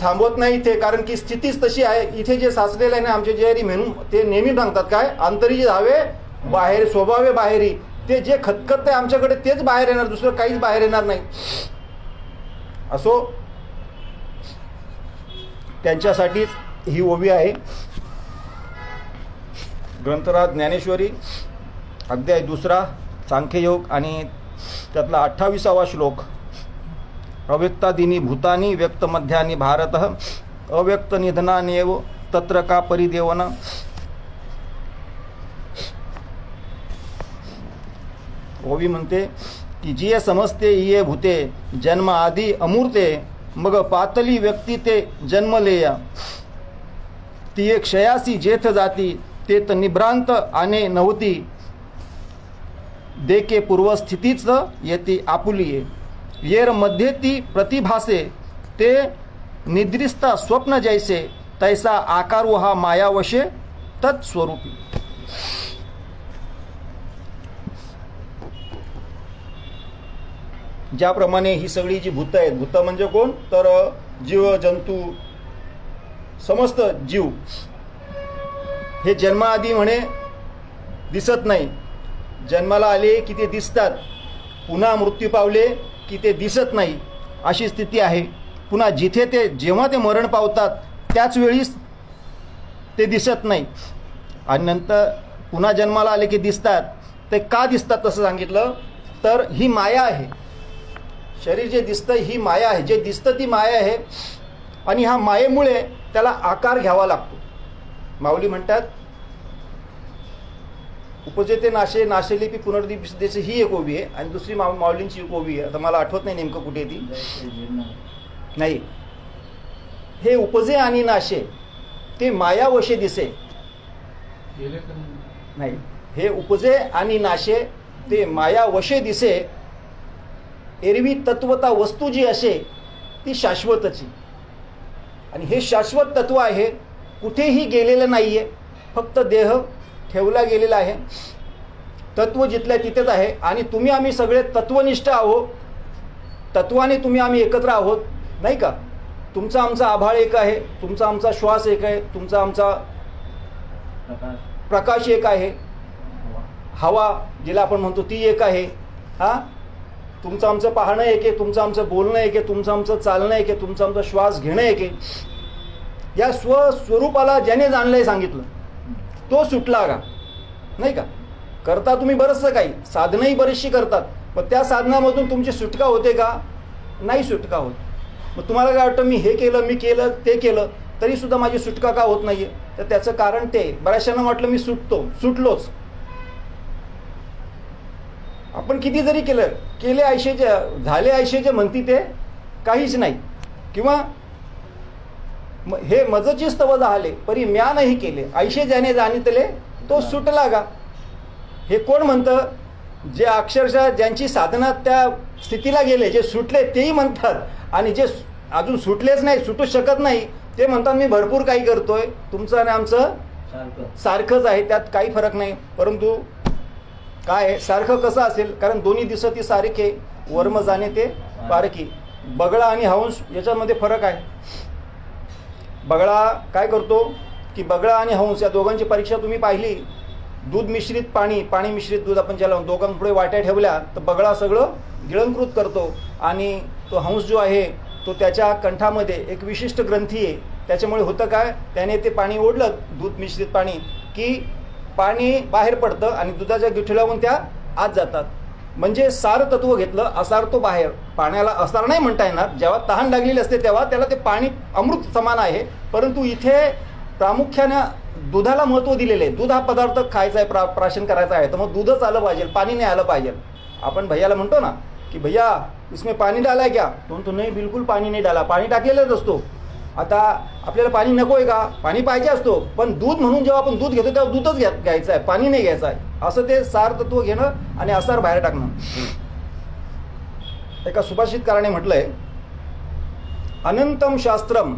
थांबवत नाही इथे. कारण की स्थितीच तशी आहे. इथे जे साचलेलं आहे ना आमचे जयहरी म्हणून ते नेहमी सांगतात काय, अंतरी जे धावे बाहेर स्वभावे बाहेरी. ते जे खतखत आहे आमच्याकडे तेच बाहेर येणार, दुसरं काहीच बाहेर येणार नाही. असो, त्यांच्यासाठीच ही ओवी आहे. ग्रंथराज ज्ञानेश्वरी अध्याय 2 सांख्ययोग आणि त्यातला 28वा श्लोक. अव्यक्तादीनी भूतानी व्यक्त मध्यानी भारत अव्यक्त निधनानेव तत्र का परिदेवन. ओवी म्हणते की जिये समजते इये भूते जन्म आदी अमूर्ते मग पातली व्यक्ती ते जन्मलेया ती एक क्षयासी जेथ जाती ते त निभ्रांत आने नव्हती देके पूर्वस्थितीच येते आपुलिये येर मध्ये ती प्रतिभासे ते निद्रिस्ता स्वप्न जैसे तैसा आकार हा मायावशे तत्स्वरूपी. ज्याप्रमाणे ही सगळी जी भूत आहेत, भूत म्हणजे कोण तर जीव जंतू समस्त जीव हे जन्माआधी म्हणे दिसत नाही, जन्माला आले की ते दिसतात, पुन्हा मृत्यू पावले की ते दिसत नाही अशी स्थिती आहे. पुन्हा जिथे ते जेव्हा ते मरण पावतात त्याच वेळीच ते दिसत नाही आणि नंतर पुन्हा जन्माला आले की दिसतात. ते का दिसतात तसं सांगितलं तर ही माया आहे. शरीर जे दिसतं ही माया आहे, जे दिसतं ती माया आहे आणि ह्या मायेमुळे त्याला आकार घ्यावा लागतो. माऊली म्हणतात उपजेते नाशे नाशेलिपी पुनर्दिशेची ही एक ओवी आहे आणि दुसरी माऊलींची एक ओवी आहे. आता मला आठवत नाही नेमकं कुठे ती नाही. हे उपजे आणि नाशे ते मायावशे दिसे नाही. हे उपजे आणि नाशे ते मायावशे दिसे. एरवी तत्वता वस्तू जी असे ती शाश्वतची आणि हे शाश्वत तत्व आहे, कुठेही गेलेलं नाहीये, फक्त देह ठेवला गेलेला आहे. तत्व जिथल्या तिथेच आहे आणि तुम्ही आम्ही सगळे तत्वनिष्ठ आहोत. तत्वाने तुम्ही आम्ही एकत्र आहोत नाही का. तुमचा आमचा आभाळ एक आहे, तुमचा आमचा श्वास एक आहे, तुमचा आमचा प्रकाश एक आहे, हवा जिला आपण म्हणतो ती एक आहे. तुमचं आमचं पाहणं एक आहे, तुमचं आमचं बोलणं एक आहे, तुमचं आमचं चालणं एक आहे, तुमचं आमचं श्वास घेणं एक आहे. या स्वस्वरूपाला ज्याने जाणलंय सांगितलं तो सुटला का नाही का. करता तुम्ही बरंचसं काही साधनंही बरीचशी करतात, पण त्या साधनामधून तुमची सुटका होते का नाही सुटका होत. मग तुम्हाला काय वाटतं मी हे केलं मी केलं ते केलं तरी सुद्धा माझी सुटका का होत नाहीये. तर त्याचं कारण ते बऱ्याचशांना वाटलं मी सुटलोच. आपण किती जरी केले आयशेचे झाले आयशेचे म्हणती ते काहीच नाही. किंवा हे मजची स्तव झाले परी म्या नाही केले आयशे ज्याने जाणितले तो सुटला का. हे कोण म्हणतं जे अक्षरशः ज्यांची साधना त्या स्थितीला गेले, जे सुटले तेही म्हणतात आणि जे अजून सुटलेच नाही सुटूच शकत नाही ते म्हणतात मी भरपूर काही करतोय. तुमचं आणि आमचं सारखंच आहे, त्यात काही फरक नाही. परंतु काय सारखं कसं असेल, कारण दोन्ही दिसती सारखे वर्म जाणे ते पारखी. बगळा आणि हंस याच्यामध्ये फरक आहे. बगळा काय करतो की बगळा आणि हंस या दोघांची परीक्षा तुम्ही पाहिली. दूध मिश्रित पाणी मिश्रित दूध आपण ज्याला दोघांपुढे वाट्या ठेवल्या तर बगळा सगळं गिळंकृत करतो आणि तो हंस जो आहे तो त्याच्या कंठामध्ये एक विशिष्ट ग्रंथी आहे. त्याच्यामुळे होतं काय, त्याने ते पाणी ओढलं दूध मिश्रित पाणी की पाणी बाहेर पडतं आणि दुधाच्या गिठळ्याहून त्या आत जातात. म्हणजे सार तत्व घेतलं, असार तो बाहेर. पाण्याला असार नाही म्हणता येणार, जेव्हा तहान लागलेली असते तेव्हा त्याला ते पाणी अमृत समान आहे. परंतु इथे प्रामुख्यानं दुधाला महत्त्व दिलेलं आहे. दूध हा पदार्थ खायचा आहे, प्राशन करायचा आहे, तर मग दूधच आलं पाहिजे, पाणी नाही आलं पाहिजे. आपण भैयाला म्हणतो ना की भैया इसमें पाणी डाला है क्या, तो नाही बिलकुल पाणी नाही डाला, पाणी टाकलेलंच असतो. आता आपल्याला पाणी नको आहे का, पाणी पाहिजे असतो, पण दूध म्हणून जेव्हा आपण दूध घेतो तेव्हा दूधच घ्यायचं आहे, पाणी नाही घ्यायचं आहे. असं ते सार तत्व घेणं आणि असार बाहेर टाकणं. एका सुभाषितकाराने म्हटलंय अनंतम शास्त्रम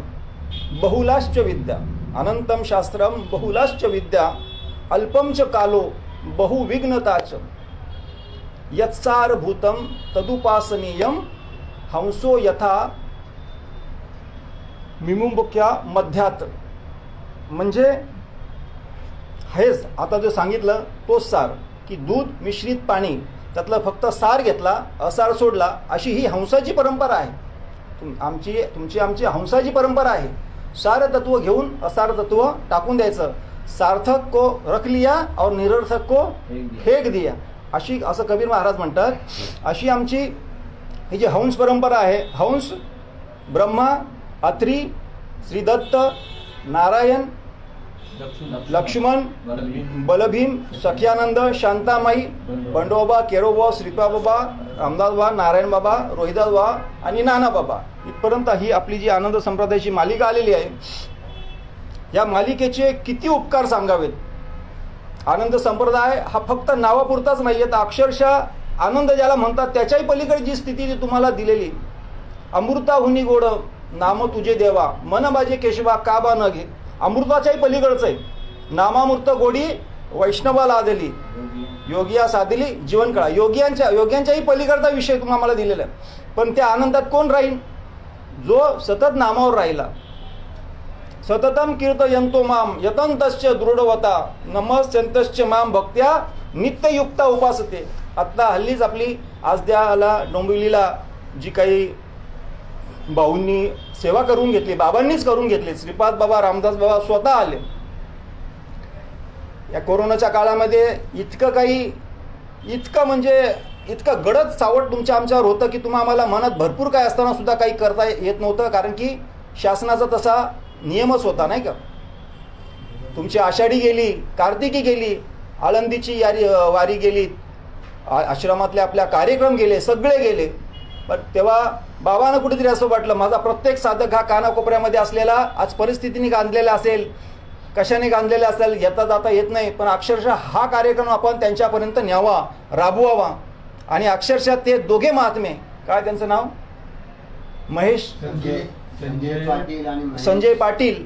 बहुलाश्च विद्या, अनंतम शास्त्रम बहुलाश्च विद्या अल्पम च कालो बहुविघ्नताच यत्सारभूतम तदुपासनीयम हंसो यथा मिमुंबक्या मध्यात. म्हणजे हेच आता जो सांगितलं तोच सार की दूध मिश्रित पाणी त्यातलं फक्त सार घेतला असार सोडला, अशी ही हंसाची परंपरा आहे. आमची हंसाची परंपरा आहे. सार तत्व घेऊन असार तत्व टाकून द्यायचं. सार्थक को रख लिया और निरर्थक को फेक दिया, अशी असं कबीर महाराज म्हणतात. अशी आमची ही जी हंस परंपरा आहे. हंस ब्रह्मा, अत्री, श्रीदत्त, नारायण लक्ष्मण, बलभीम, सख्यानंद, शांतामाई, बंडोबा, केरोबा, श्रीपाबाबा, रामदासबा, नारायण बाबा, रोहिदास बाबा आणि नाना बाबा इथपर्यंत ही आपली जी आनंद संप्रदायाची मालिका आलेली आहे. या मालिकेचे किती उपकार सांगावेत. आनंद संप्रदाय हा फक्त नावापुरताच नाही आहे, तर अक्षरशः आनंद ज्याला म्हणतात त्याच्याही पलीकडे जी स्थिती जी तुम्हाला दिलेली. अमृताहुनी गोड नाम तुझे देवा, मन माझे केशवा काबा न घे. अमृताच्याही पलीकडचं आहे. नामामृत गोडी वैष्णवाला आदली, योगिया साधली जीवन कळा. योग्यांच्याही पलीकडचा विषय तुम्हाला दिलेला आहे. पण त्या आनंदात कोण राहील? जो सतत नामावर राहिला. सततम कीर्तयंतो माम यतंतश्च दृढवता नमस्यंतश्च माम भक्त्या नित्ययुक्ता उपासते. आत्ता हल्लीच आपली आजद्याला डोंबिवलीला जी काही भाऊंनी सेवा करून घेतली, बाबांनीच करून घेतली. श्रीपाद बाबा, रामदास बाबा स्वतः आले. या कोरोनाच्या काळामध्ये इतकं गडद सावट तुमच्या आमच्यावर होतं की आम्हाला मनात भरपूर काय असताना सुद्धा काही करता येत नव्हतं. कारण की शासनाचा तसा नियमच होता नाही का. तुमची आषाढी गेली, कार्तिकी गेली, आळंदीची वारी गेली, आश्रमातले आपल्या कार्यक्रम गेले, सगळे गेले. पण तेव्हा बाबांना कुठेतरी असं वाटलं माझा प्रत्येक साधक हा कानाकोपऱ्यामध्ये असलेला आज परिस्थितीने गांधलेला असेल, कशाने गांधलेला असेल, येता जाता येत नाही. पण अक्षरशः हा कार्यक्रम आपण त्यांच्यापर्यंत न्यावा, राबवावा. आणि अक्षरशः ते दोघे महात्मे, काय त्यांचं नाव, महेश संजय पाटील,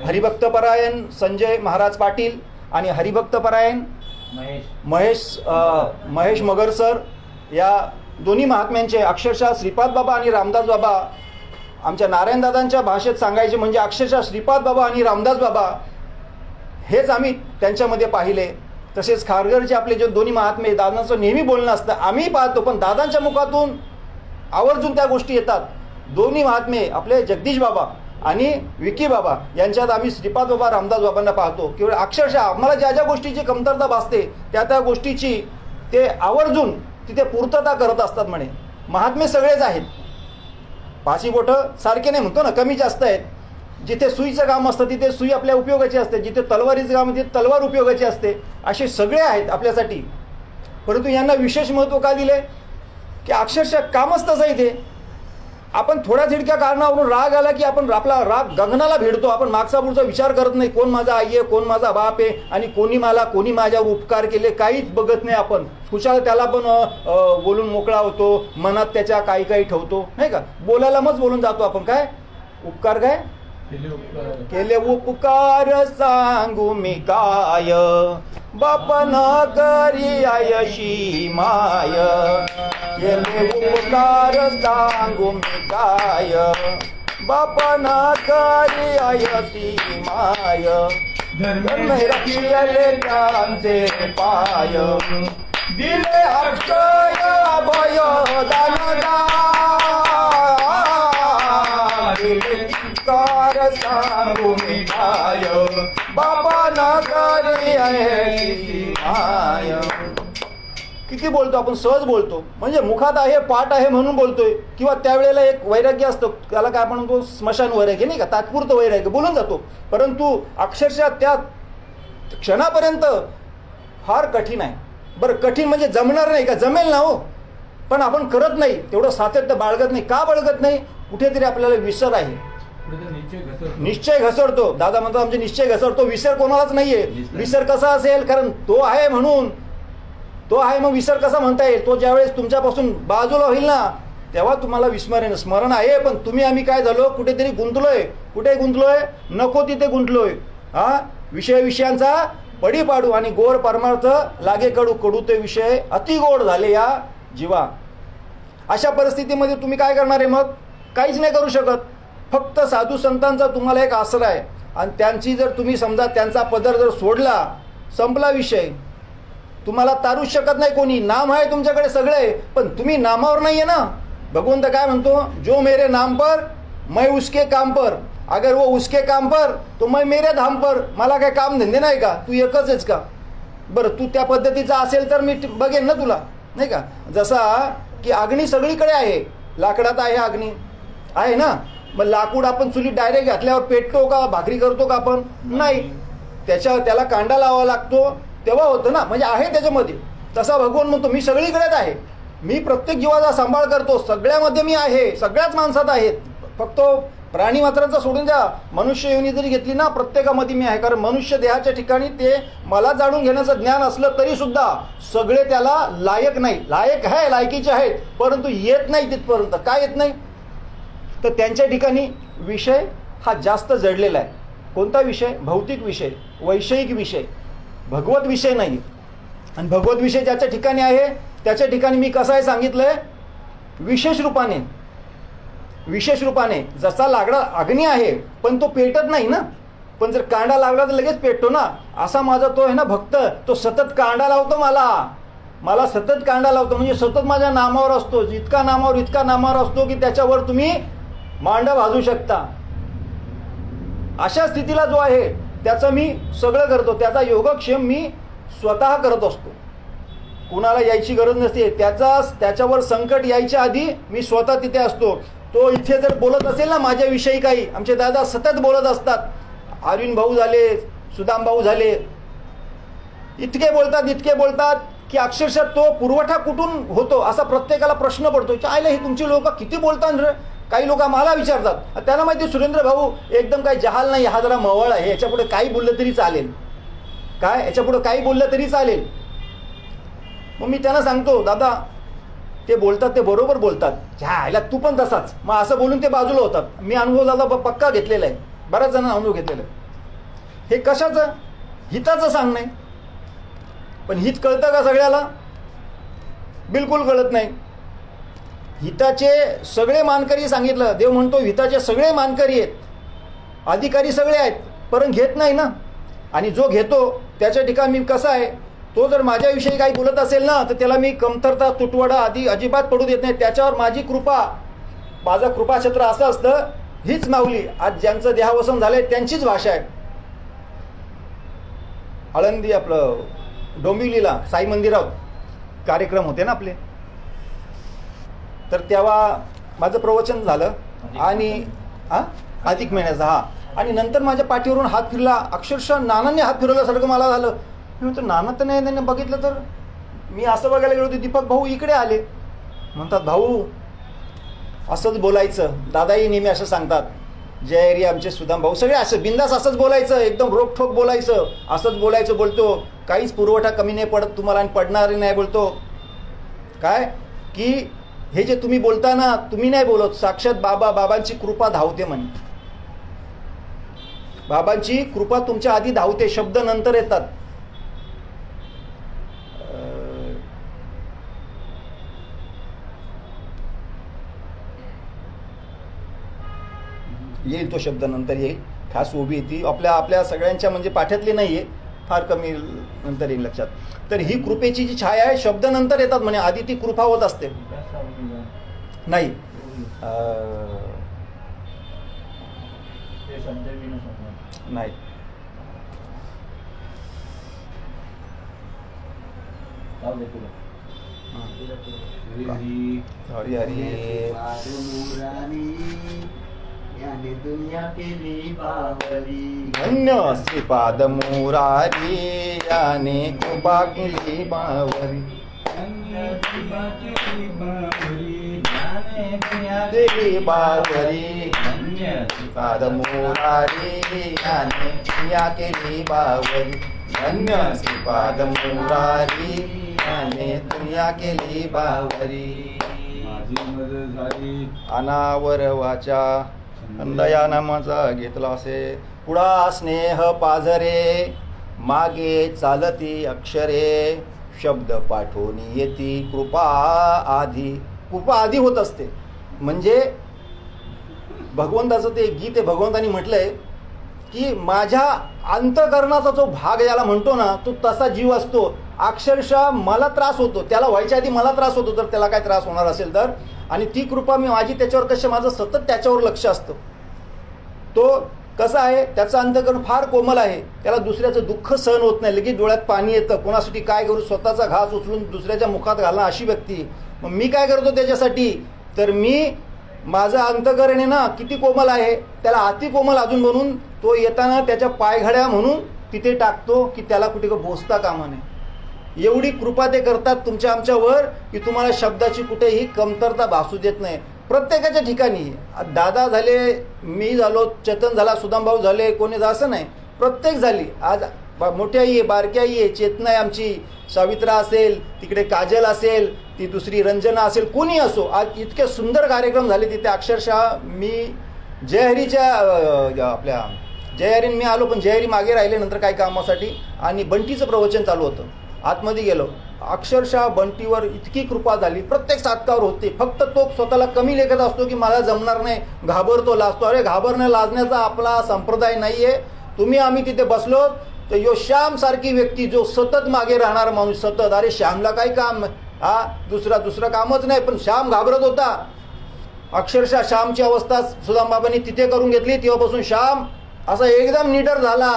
हरिभक्तपरायण संजय महाराज पाटील आणि हरिभक्तपरायण महेश मगर सर, या दोन्ही महात्म्यांचे अक्षरशः श्रीपाद बाबा आणि रामदास बाबा, आमच्या नारायणदादांच्या भाषेत सांगायचे म्हणजे अक्षरशः श्रीपाद बाबा आणि रामदास बाबा हेच आम्ही त्यांच्यामध्ये पाहिले. तसेच खारघरचे आपले जे दोन्ही महात्मे, दादांचं नेहमी बोलणं असतं, आम्ही पाहतो पण दादांच्या मुखातून आवर्जून त्या गोष्टी येतात. दोन्ही महात्मे आपले जगदीश बाबा आणि विकी बाबा यांच्यात आम्ही श्रीपाद बाबा, रामदास बाबांना पाहतो. केवळ अक्षरशः आम्हाला ज्या ज्या गोष्टीची कमतरता भासते त्या गोष्टीची ते आवर्जून तिथे पूर्तता करत असतात. म्हणे महात्मे सगळेच आहेत, पाची बोटं सारखे नाही म्हणतो ना, कमी जास्त आहेत. जिथे सुईचं काम असतं तिथे सुई आपल्या उपयोगाची असते, जिथे तलवारीचं काम तिथे तलवार उपयोगाची असते. असे सगळे आहेत आपल्यासाठी. परंतु यांना विशेष महत्त्व का दिले की अक्षरशः कामच तसं इथे. आपण थोड्या झिडक्या कारणावरून राग आला की आपण आपला राग गगनाला भेटतो. आपण मागचा पुढचा विचार करत नाही, कोण माझा आई आहे, कोण माझा बाप आहे आणि कोणी माझ्यावर उपकार केले काहीच बघत नाही. आपण खुशाल त्याला पण बोलून मोकळा होतो, मनात त्याच्या काही ठेवतो नाही का. बोलायला मग बोलून जातो आपण. काय उपकार, काय केले उपकार सांगू मी काय, बाप न करी आयशी माय. केले उपकार सांगू मी काय, बाप न करी आयशी माय. धर्म रक्षले त्यांचे पाय, दिले अक्षय अभय दानदा. कार सांगू मी काय, बाबा नगरी आहे माय. किती बोलतो आपण, सहज बोलतो. म्हणजे मुखात आहे, पाठ आहे म्हणून बोलतोय. किंवा त्यावेळेला एक वैराग्य असतं, त्याला काय आपण म्हणतो स्मशान वैराग्य नाही का, तात्पुरतं वैराग्य बोलून जातो. परंतु अक्षरशः त्या क्षणापर्यंत फार कठीण आहे. बरं कठीण म्हणजे जमणार नाही का, जमेल ना हो, पण आपण करत नाही, तेवढं सातत्य बाळगत नाही. का बाळगत नाही? कुठेतरी आपल्याला विसर आहे, निश्चय घसरतो. दादा म्हणतो आमचे निश्चय घसरतो. विसर कोणालाच नाहीये. विसर कसा असेल, कारण तो आहे म्हणून तो आहे, मग विसर कसा म्हणता येईल? तो ज्यावेळेस तुमच्यापासून बाजूला होईल ना तेव्हा तुम्हाला विस्मरण. स्मरण आहे पण तुम्ही आम्ही काय झालो, कुठेतरी गुंतलोय. कुठे गुंतलोय? नको तिथे गुंतलोय. हा विषयांचा पडी पाडू आणि गोड परमार्थ लागे कडू, कडू ते विषय अति गोड झाले या जीवा. अशा परिस्थितीमध्ये तुम्ही काय करणार आहे? मग काहीच नाही करू शकत. फक्त साधू संतांचा तुम्हाला एक आसरा आहे आणि त्यांची जर तुम्ही समजा त्यांचा पदर जर सोडला, संपला विषय. तुम्हाला तारूच शकत नाही कोणी. नाम आहे तुमच्याकडे सगळे, पण तुम्ही नामावर नाहीये ना. भगवंत काय म्हणतो, जो मेरे नाम पर मैं उसके काम पर, अगर वो उसके काम पर तो मैं मेरे धाम पर. मला काय काम धंदे नाही का? तू एकच आहेस का? बरं तू त्या पद्धतीचा असेल तर मी बघेन ना तुला, नाही का. जसा की अग्नी सगळीकडे आहे, लाकडात आहे अग्नी आहे ना. मग लाकूड आपण चुलीत डायरेक्ट घातल्यावर पेटतो का, भाकरी करतो का आपण? नाही. त्याला कांडा लावावा लागतो तेव्हा होतं ना, म्हणजे आहे त्याच्यामध्ये. तसा भगवान म्हणतो मी सगळीकडेच आहे, मी प्रत्येक जीवाचा सांभाळ करतो, सगळ्यामध्ये मी आहे, सगळ्याच माणसात आहेत. फक्त प्राणी मात्रांचा सोडून द्या, मनुष्य योनी जरी घेतली ना प्रत्येकामध्ये मी आहे. कारण मनुष्य देहाच्या ठिकाणी ते मला जाणून घेण्याचं ज्ञान असलं तरी सुद्धा सगळे त्याला लायक नाही. लायक आहे, लायकीचे आहेत, परंतु येत नाही तिथपर्यंत. काय येत नाही तर त्यांच्या ठिकाणी विषय हा जास्त जडलेला आहे. कोणता विषय? भौतिक विषय, वैषयिक विषय, भगवत विषय नाही. आणि भगवत विषय ज्याच्या ठिकाणी आहे त्याच्या ठिकाणी मी कसं आहे सांगितलंय, विशेष रूपाने. विशेष रूपाने जसा लागडा अग्नी आहे पण तो पेटत नाही ना, पण जर कांडा लागला तर लगेच पेटतो ना. असा माझा तो आहे ना भक्त, तो सतत कांडा लावतो, मला सतत कांडा लावतो, म्हणजे सतत माझ्या नामावर असतो. इतका नामावर असतो की त्याच्यावर तुम्ही मांडा भाजू शकता. अशा स्थितीला जो आहे त्याचं मी सगळं करतो, त्याचा योगक्षेम मी स्वतः करत असतो. कुणाला यायची गरज नसते. त्याच्यावर संकट यायच्या आधी मी स्वतः तिथे असतो. तो इथे जर बोलत असेल ना माझ्याविषयी काही, आमचे दादा सतत बोलत असतात, अरविंद भाऊ झाले, सुदाम भाऊ झाले, इतके बोलतात की अक्षरशः तो पुरवठा कुठून होतो असा प्रत्येकाला प्रश्न पडतो. चायला ही तुमची लोक किती बोलतात रे. काही लोक मला विचारतात, त्यांना माहिती सुरेंद्र भाऊ एकदम काही जहाल नाही, हा जरा मवळ आहे, याच्यापुढे काही बोललं तरी चालेल. याच्यापुढे काही बोललं तरी चालेल. मग मी त्यांना सांगतो, दादा ते बोलतात ते बरोबर बोलतात, ह्याला तू पण तसाच. मग असं बोलून ते बाजूला होतात. मी अनुभव दादा पक्का घेतलेला आहे, बऱ्याच जणांना अनुभव घेतलेला आहे. हे कशाचं? हिताचं सांगणं आहे. पण हित कळतं का सगळ्याला? बिलकुल कळत नाही. हिताचे सगळे मानकरी सांगितलं, देव म्हणतो हिताचे सगळे मानकरी आहेत, अधिकारी सगळे आहेत, पण घेत नाही ना. आणि जो घेतो त्याच्या ठिकाणी मी कसा आहे, तो जर माझ्याविषयी काही बोलत असेल ना तर त्याला मी कमतरता तुटवडा आधी अजिबात पडू देत नाही. त्याच्यावर माझी कृपा, माझं कृपाक्षेत्र असं असतं, हीच माऊली आज ज्यांचं देहावसन झालंय त्यांचीच भाषा आहे. आळंदी आपलं डोंबिवलीला साई मंदिरात कार्यक्रम होते ना आपले, तर तेव्हा माझं प्रवचन झालं आणि अधिक महिन्याचा आणि नंतर माझ्या पाठीवरून हात फिरला. अक्षरशः नानांनी हात फिरवल्यासारखं मला झालं. मी म्हणतो नाना तर नाही, त्यांनी बघितलं तर मी असं बघायला गेलो, दीपक भाऊ इकडे आले. म्हणतात भाऊ असंच बोलायचं. दादाही नेहमी असं सांगतात, जय रे आमचे सुदाम भाऊ सगळे असं बिंदास असंच बोलायचं, एकदम रोखठोक बोलायचं, असंच बोलतो. काहीच पुरवठा कमी नाही पडत तुम्हाला आणि पडणारही नाही. बोलतो काय की हे जे तुम्ही बोलता ना, तुम्ही नाही बोलत, साक्षात बाबांची कृपा धावते म्हणे. बाबांची कृपा तुमच्या आधी धावते, शब्द नंतर येतात. येईल तो शब्द नंतर येईल. खास उभी ती आपल्या सगळ्यांच्या म्हणजे पाठ्यातली नाहीये, फार कमी नंतर येईल लक्षात. तर ही कृपेची जी छाया आहे, शब्द नंतर येतात म्हणे, आधी ती कृपा होत असते. नाही नाही हरी हरी धन्य श्रीपाद मुरारी याने कृपा केली बावरी. देवी बावरी श्रीपाद मुरारी याने दुनिया केली बावरी. धन्य श्रीपाद मुरारी याने दुनिया केली बावरी. अनावर वाचा अंधया नामाचा घेतला असे. पुढा स्नेह पाझरे मागे चालती अक्षरे. शब्द पाठवून येती कृपा आधी. कृपा आधी होत असते. म्हणजे भगवंताचं ते गीत आहे, भगवंतानी म्हटलंय की माझ्या अंतकरणाचा जो भाग याला म्हणतो ना, तो तसा जीव असतो. अक्षरशः मला त्रास होतो, त्याला व्हायच्या आधी मला त्रास होतो, तर त्याला काय त्रास होणार असेल तर. आणि ती कृपा मी माझी त्याच्यावर कशी, माझं सतत त्याच्यावर लक्ष असतं. तो कसा आहे, त्याचं अंतकरण फार कोमल आहे, त्याला दुसऱ्याचं दुःख सहन होत नाही, लगेच डोळ्यात पाणी येतं. कोणासाठी काय करू, स्वतःचा घास उचलून दुसऱ्याच्या मुखात घालणं अशी व्यक्ती. मग मी काय करतो त्याच्यासाठी, तर मी माझं अंतकरण आहे ना किती कोमल आहे, त्याला अति कोमल अजून म्हणून तो येताना त्याच्या पायघड्या म्हणून तिथे टाकतो की त्याला कुठे बोचता कामा नये. एवढी कृपा ते करतात तुमच्या आमच्यावर की तुम्हाला शब्दाची कुठेही कमतरता भासू देत नाही. प्रत्येकाच्या ठिकाणी दादा झाले, मी झालो, चेतन झाला, सुदामभाऊ झाले, कोणी असं नाही, प्रत्येक झाली. आज मोठी आई आहे, बारकी आई आहे, चेतना आहे आमची, सावित्रा असेल, तिकडे काजल असेल, ती दुसरी रंजना असेल, कोणी असो. आज इतके सुंदर कार्यक्रम झाले तिथे. अक्षरशः मी जयहरीच्या आपल्या जयहरीन मी आलो, पण जयहरी मागे राहिले नंतर काही कामासाठी, आणि बंटीचं प्रवचन चालू होतं. आतमध्ये गेलो, अक्षरशः बंटीवर इतकी कृपा झाली. प्रत्येक साधकावर होते. फक्त तो स्वतःला कमी लेखत असतो की मला जमणार नाही, घाबरतो, लाजतो. अरे घाबरण्या लाजण्याचा आपला संप्रदाय नाहीये. तुम्ही आम्ही तिथे बसलो तर यो श्याम सारखी व्यक्ती, जो सतत मागे राहणार माणूस, सतत. अरे श्यामला काय काम, हा दुसरं कामच नाही, पण श्याम घाबरत होता. अक्षरशः श्यामची अवस्था सुदामबाबांनी तिथे करून घेतली. तेव्हापासून श्याम असा एकदम निडर झाला.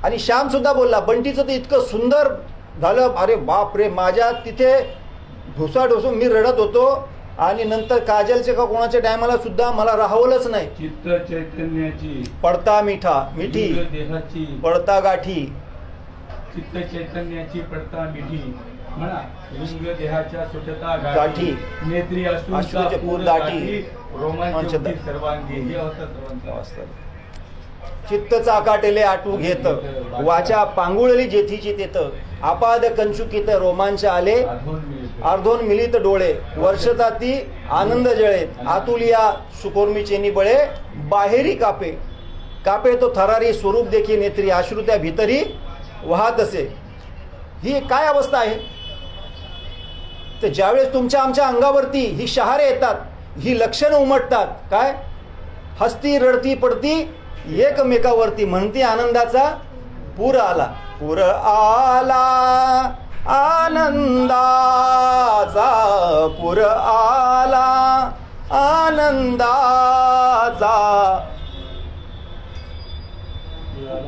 आणि श्याम सुद्धा बोलला, बंटीचं तर इतकं सुंदर झालं, अरे बाप रे. माझ्या तिथे ढोसून मी रडत होतो. आणि नंतर काजलचे का कोणाच्या टायमाला सुद्धा मला राहवलंच नाही. चित्त चैतन्याची पडता मिठी देहाची पडता गाठी, चित्त चैतन्याची पडता मिठी म्हणा. लिंग देहाच्या सुटता गाठी, नेत्री अश्रूचे पूर दाटी, रोमांच सर्वांगी. ही अवस्था सर्वांची. चित्त चाकाटेले आटू घेत, वाचा पांगुळली जेथीची तेथ, आपाद कंचुकीत रोमांच आले, अर्धोन मिलित डोळे, वर्षताती आनंद जळे, आतुलिया सुकोर्मीचेनी बळे, बाहेरी कापे कापे तो थरारी स्वरूप देखी नेत्री, अश्रुत्या भीतरी वाहत असे. ही काय अवस्था आहे. तर ज्यावेळेस तुमच्या आमच्या अंगावरती ही शहारे येतात, ही लक्षणं उमटतात, काय हसती रडती पडती एकमेकावरती, म्हणती आनंदाचा पूर आला. पूर आला आनंदाचा, पूर आला आनंदाचा,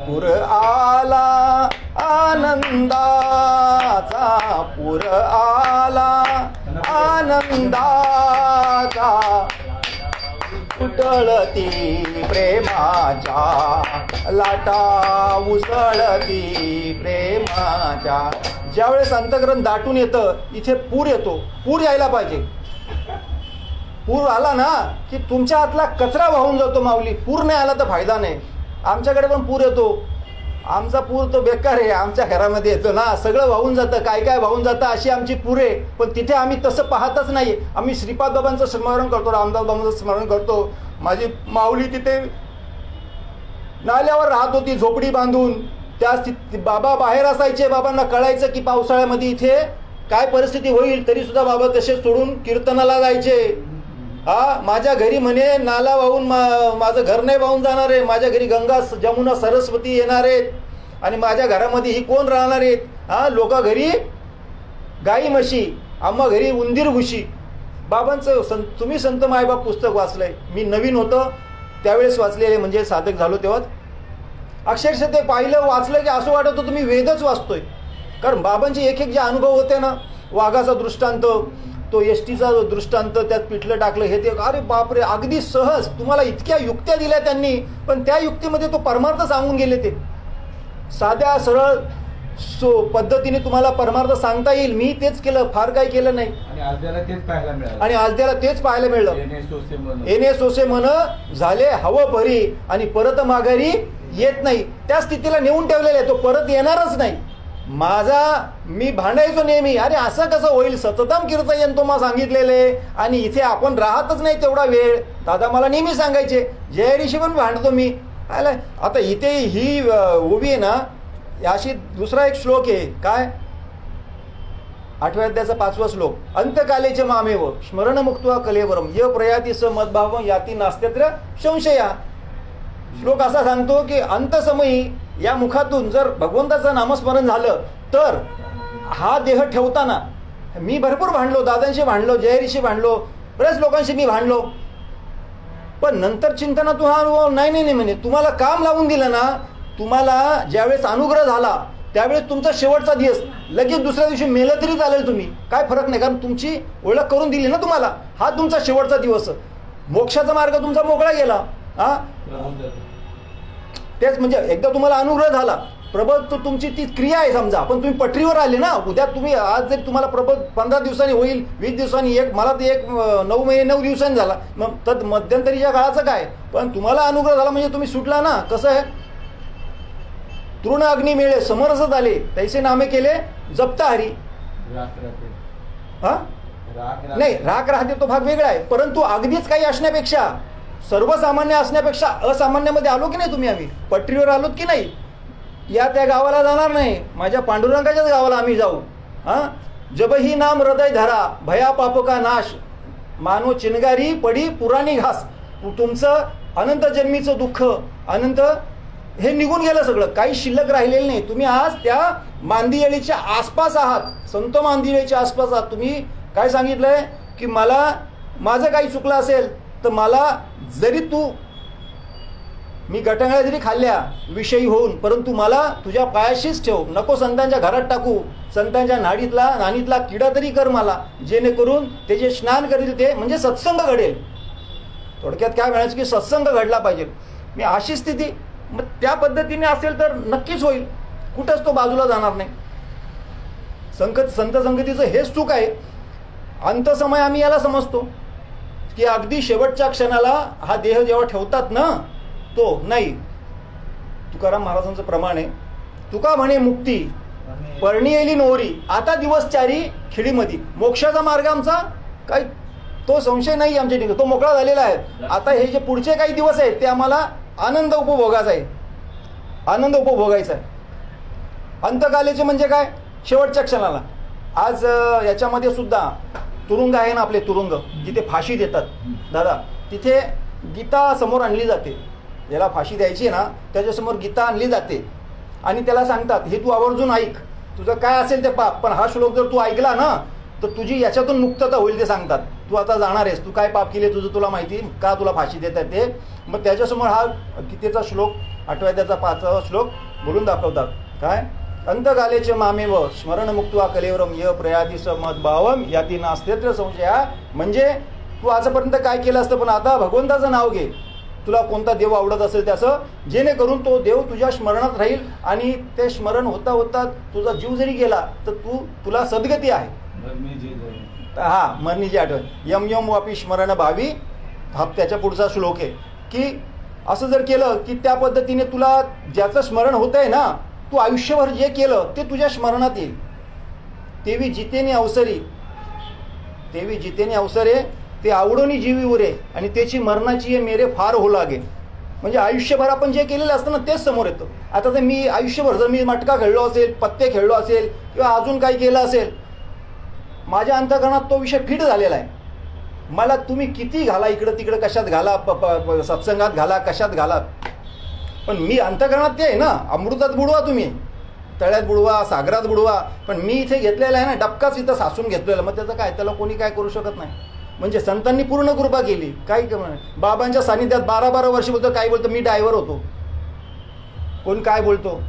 पूर आला आनंदाचा, पूर आला आनंदाचा, उटळती प्रेमाच्या लाटा, उसळती प्रेमाच्या. ज्यावेळेस अंतःकरण दाटून येतं, इथे पूर येतो. पूर यायला पाहिजे. पूर आला ना की तुमच्या हातला कचरा वाहून जातो माऊली. पूर नाही आला तर फायदा नाही. आमच्याकडे पण पूर येतो. आमचा पूर तो बेकार आहे. आमच्या घरामध्ये येतो ना, सगळं वाहून जातं, काय काय वाहून जातं, अशी आमची पूर आहे. पण तिथे आम्ही तसं पाहतच नाही. आम्ही श्रीपाद बाबांचं स्मरण करतो, रामदास बाबांचं स्मरण करतो. माझी माऊली तिथे नाल्यावर राहत होती झोपडी बांधून. त्या बाबा बाहेर असायचे. बाबांना कळायचं की पावसाळ्यामध्ये इथे काय परिस्थिती होईल, तरी सुद्धा बाबा तसे सोडून कीर्तनाला जायचे. हा माझ्या घरी म्हणे नाला वाहून माझं घर नाही वाहून जाणार आहे. माझ्या घरी गंगा जमुना सरस्वती येणार आहेत आणि माझ्या घरामध्ये ही कोण राहणार आहेत. हा लोक घरी गाई म्हशी, आम्हा घरी उंदीर घुशी. बाबांचं तुम्ही संत मायबाप पुस्तक वाचलंय. मी नवीन होतं त्यावेळेस वाचलेले, म्हणजे साधक झालो तेव्हाच. अक्षरशः ते पाहिलं वाचलं की असं वाटत होतं मी वेदच वाचतोय. कारण बाबांचे एक जे अनुभव होते ना, वाघाचा दृष्टांत, तो एसटीचा दृष्टांत, त्यात पिठलं टाकलं, हे ते, अरे बापरे, अगदी सहज. तुम्हाला इतक्या युक्त्या दिल्या त्यांनी, पण त्या युक्तीमध्ये तो परमार्थ सांगून गेले. ते साध्या सरळ पद्धतीने तुम्हाला परमार्थ सांगता येईल. मी तेच केलं, फार काही केलं नाही. आणि आज त्याला तेच पाहायला मिळलं. येणे सोसे मन झाले हवं भरी, आणि परत माघारी येत नाही. त्या स्थितीला नेऊन ठेवलेलं आहे. तो परत येणारच नाही. मी भांडायचो नेहमी, अरे असं कसं होईल, सततम कीर्तन तुम्हाला सांगितलेले आणि इथे आपण राहतच नाही तेवढा वेळ. दादा मला नेहमी सांगायचे. जयहरीशी पण भांडतो मी. आता इथे ही उभी आहे ना, याशी दुसरा एक श्लोक आहे. काय 8व्या अध्यायाचा 5वा श्लोक. अंतकालेचे मामेव स्मरण मुक्त्वा कलेवरम य प्रयाती स मद्भाव याती नास्त्यत्र संशया. श्लोक असा सांगतो की अंतसमयी या मुखातून जर भगवंताचं नामस्मरण झालं तर हा देह ठेवताना मी भरपूर भांडलो, दादांशी भांडलो, जयहरीशी भांडलो, बऱ्याच लोकांशी मी भांडलो. पण नंतर चिंतनातून हा अनुभव नाही म्हणे. तुम्हाला काम लावून दिलं ना, तुम्हाला ज्यावेळेस अनुग्रह झाला त्यावेळेस तुमचा शेवटचा दिवस, लगेच दुसऱ्या दिवशी मेलं तरी चालेल तुम्ही, काय फरक नाही. कारण तुमची ओळख करून दिली ना तुम्हाला. हा तुमचा शेवटचा दिवस. मोक्षाचा मार्ग तुमचा मोकळा गेला. हा तेच म्हणजे एकदा तुम्हाला अनुग्रह झाला, प्रबोध तो तुमची ती क्रिया आहे समजा, पण तुम्ही पटरीवर आले ना. उद्या तुम्ही आज जरी तुम्हाला प्रबोध 15 दिवसांनी होईल, 20 दिवसांनी, मला ते 9 महिने 9 दिवसांनी झाला, मग तर मध्यंतरीच्या काळाचं काय. पण तुम्हाला अनुग्रह झाला म्हणजे तुम्ही सुटला ना. कसं आहे, तृण अग्नी मिळे समरसत आले, तैसे नामे केले जपता हरी. हा नाही, राख राहते तो भाग वेगळा आहे, परंतु अगदीच काही असण्यापेक्षा, सर्वसामान्य असण्यापेक्षा असामान्यामध्ये आलो की नाही तुम्ही. आम्ही पटरीवर आलोत की नाही. या त्या गावाला जाणार नाही, माझ्या पांडुरंगाच्याच गावाला आम्ही जाऊ. जब ही नाम हृदय धरा, भया पाप का नाश, मानो चिनगारी पडी पुराणी घास. तुमचं अनंत जन्मीचं दुःख, अनंत हे निघून गेलं सगळं, काही शिल्लक राहिलेलं नाही. तुम्ही आज त्या मांदियळीच्या आसपास आहात, संत मांदियळीच्या आसपास आहात. तुम्ही काय सांगितलंय की मला माझं काही चुकलं असेल तर मला जरी तू, मी गटांगळ्या जरी खाल्ल्या विषयी होऊन, परंतु मला तुझ्या पायाशीच ठेव, नको संतांच्या घरात टाकू, संतांच्या नाणीतला किडा तरी कर मला, जेणेकरून ते जे स्नान करील ते म्हणजे सत्संग घडेल. थोडक्यात काय म्हणायचं की सत्संग घडला पाहिजे. मी अशी स्थिती, मग त्या पद्धतीने असेल तर नक्कीच होईल, कुठंच तो बाजूला जाणार नाही. संत संगतीचं हेच चूक आहे. अंतसमय आम्ही याला समजतो की अगदी शेवटच्या क्षणाला हा देह जेव्हा ठेवतात ना, तो नाही. तुकाराम महाराजांचं प्रमाण आहे, तुका म्हणे मुक्ती पर्णियेली नोरी, आता दिवस चारी खिडीमध्ये. मोक्षाचा मार्ग आमचा काही तो संशय नाही आमच्या ठिकाणी, तो मोकळा झालेला आहे. आता हे जे पुढचे काही दिवस आहेत ते आम्हाला आनंद उपभोगायचा आहे, आनंद उपभोगायचा आहे. अंतकालेचे म्हणजे काय, शेवटच्या क्षणाला. आज याच्यामध्ये सुद्धा तुरुंग आहे ना, आपले तुरुंग जिथे फाशी देतात दादा, तिथे गीता समोर आणली जाते. ज्याला फाशी द्यायची ना त्याच्यासमोर गीता आणली जाते आणि त्याला सांगतात, हे तू आवर्जून ऐक, तुझं काय असेल ते पाप, पण हा श्लोक जर तू ऐकला ना तर तुझी याच्यातून मुक्तता होईल. ते सांगतात, तू आता जाणार आहेस, तू काय पाप केले तुझं तुला माहिती, का तुला फाशी देतात ते. मग त्याच्यासमोर हा गीतेचा श्लोक 8व्या अध्यायाचा 5वा श्लोक बोलून दाखवतात. काय, अंतकालेचे मामेव स्मरण मुक्त्वा कलेवरम य प्रयाती समद्भावम याती नास्तेत्र संशया. म्हणजे तू आजपर्यंत काय केलं असतं, पण आता भगवंताचं नाव घे, तुला कोणता देव आवडत असेल त्याचं, जेणेकरून तो देव तुझ्या स्मरणात राहील आणि ते स्मरण होता होता तुझा जीव जरी गेला तर तुला सद्गती आहे. हा, मरणीची आठवण. यम यम वापी स्मरण भावी, हा त्याच्या पुढचा श्लोक आहे की असं जर केलं की त्या पद्धतीने तुला ज्याचं स्मरण होत आहे ना, तू आयुष्यभर जे केलं ते तुझ्या स्मरणात येईल. तेवी जितेने अवसरी, तेवी जितेने अवसरे, ते आवडोनी जीवी उरे आणि त्याची मरणाची मेरे फार हो लागे. म्हणजे आयुष्यभर आपण जे केलेलं असतं ना तेच समोर येतं. आता तर मी आयुष्यभर जर मी मटका खेळलो असेल, पत्ते खेळलो असेल किंवा अजून काही केलं असेल, माझ्या अंतःकरणात तो विषय फिट झालेला आहे. मला तुम्ही किती घाला, इकडं तिकडं कशात घाला, सत्संगात घाला, कशात घाला, पण मी अंतःकरणात ते आहे ना. अमृतात बुडवा, तुम्ही तळ्यात बुडवा, सागरात बुडवा, पण मी इथे घेतलेला आहे ना, डबकाच इथं सासून घेतलेला. मग त्याचं काय, त्याला कोणी काय करू शकत नाही. म्हणजे संतांनी पूर्ण कृपा केली. काही बाबांच्या सानिध्यात 12-12 वर्ष बोलतो, काय बोलतो, मी ड्रायव्हर होतो, कोण काय बोलतो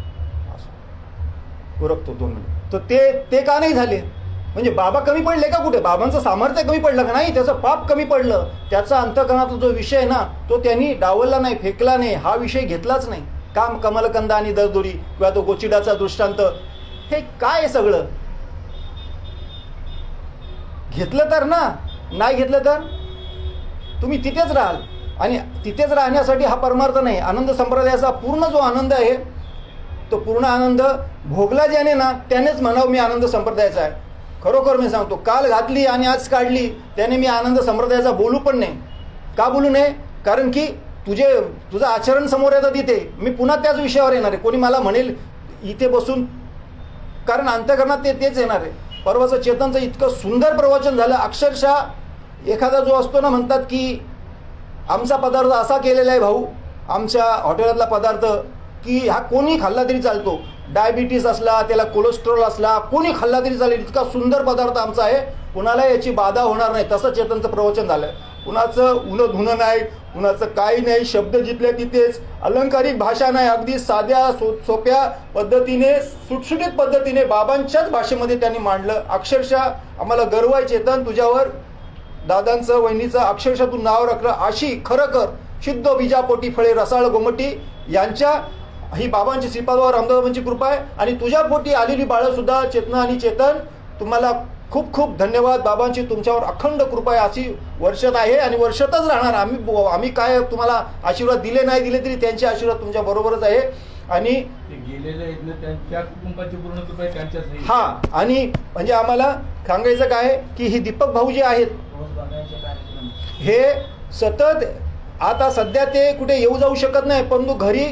उरकतो 2 मिनिट. तर ते का नाही झाले, म्हणजे बाबा कमी पडले का कुठे, बाबांचं सामर्थ्य कमी पडलं का नाही, त्याचं पाप कमी पडलं. त्याचा अंतःकरणातला जो विषय आहे ना तो त्यांनी डावलला नाही, फेकला नाही, हा विषय घेतलाच नाही. काम कमलकंद आणि दरदोरी किंवा तो गोचिडाचा दृष्टांत, हे काय सगळं घेतलं तर ना, नाही घेतलं तर तुम्ही तिथेच राहाल. आणि तिथेच राहण्यासाठी हा परमार्थ नाही. आनंद संप्रदायाचा पूर्ण जो आनंद आहे तो पूर्ण आनंद भोगला ज्याने ना त्यानेच म्हणावं मी आनंद संप्रदायाचा आहे. खरोखर मी सांगतो, काल घातली आणि आज काढली त्याने मी आनंद संप्रदायाचा बोलू पण नाही. का बोलू नये, कारण की तुझं आचरण समोर येतं तिथे, मी पुन्हा त्याच विषयावर येणार आहे. कोणी मला म्हणेल इथे बसून, कारण अंतःकरणात तेच येणार आहे. परवाचं चेतनचं इतकं सुंदर प्रवचन झालं. अक्षरशः एखादा जो असतो ना, म्हणतात की आमचा पदार्थ असा केलेला आहे भाऊ, आमच्या हॉटेलातला पदार्थ की हा कोणी खाल्ला तरी चालतो, डायबिटीस असला, त्याला कोलेस्ट्रॉल असला, कोणी खाल्ला तरी चालेल, इतका सुंदर पदार्थ आमचा आहे, कुणाला याची बाधा होणार नाही. तसं चेतनचं प्रवचन झालं. कुणाचं उनं धुणं नाही, कुणाचं काही नाही, शब्द जिथले तिथेच, अलंकारिक भाषा नाही, अगदी साध्या सोप्या पद्धतीने, सुटसुटीत पद्धतीने बाबांच्याच भाषेमध्ये त्यांनी मांडलं. अक्षरशः आम्हाला गर्व आहे चेतन तुझ्यावर, दादांचं वहिनीचं अक्षरशः तू नाव राखलं. अशी खरं कर, शुद्ध बीजापोटी फळे रसाळ गोमटी यांच्या ही बाबांची श्रीपादबाबा रामदासबाबांची कृपा आहे. आणि तुझ्या पोटी आलेली बाळं सुद्धा चेतना आणि चेतन, तुम्हाला खूप खूप धन्यवाद. बाबांची तुमच्यावर अखंड कृपा आहे, अशी वर्षात आहे आणि वर्षातच राहणार. आम्ही काय तुम्हाला आशीर्वाद दिले नाही दिले तरी त्यांचे आशीर्वाद तुमच्या बरोबरच आहे. आणि गेलेले त्या कुटुंबाची पूर्ण कृपा आहे त्यांच्याच. हा, आणि म्हणजे आम्हाला सांगायचं काय की ही दीपक भाऊ जे आहेत हे सतत, आता सध्या ते कुठे येऊ जाऊ शकत नाही, परंतु घरी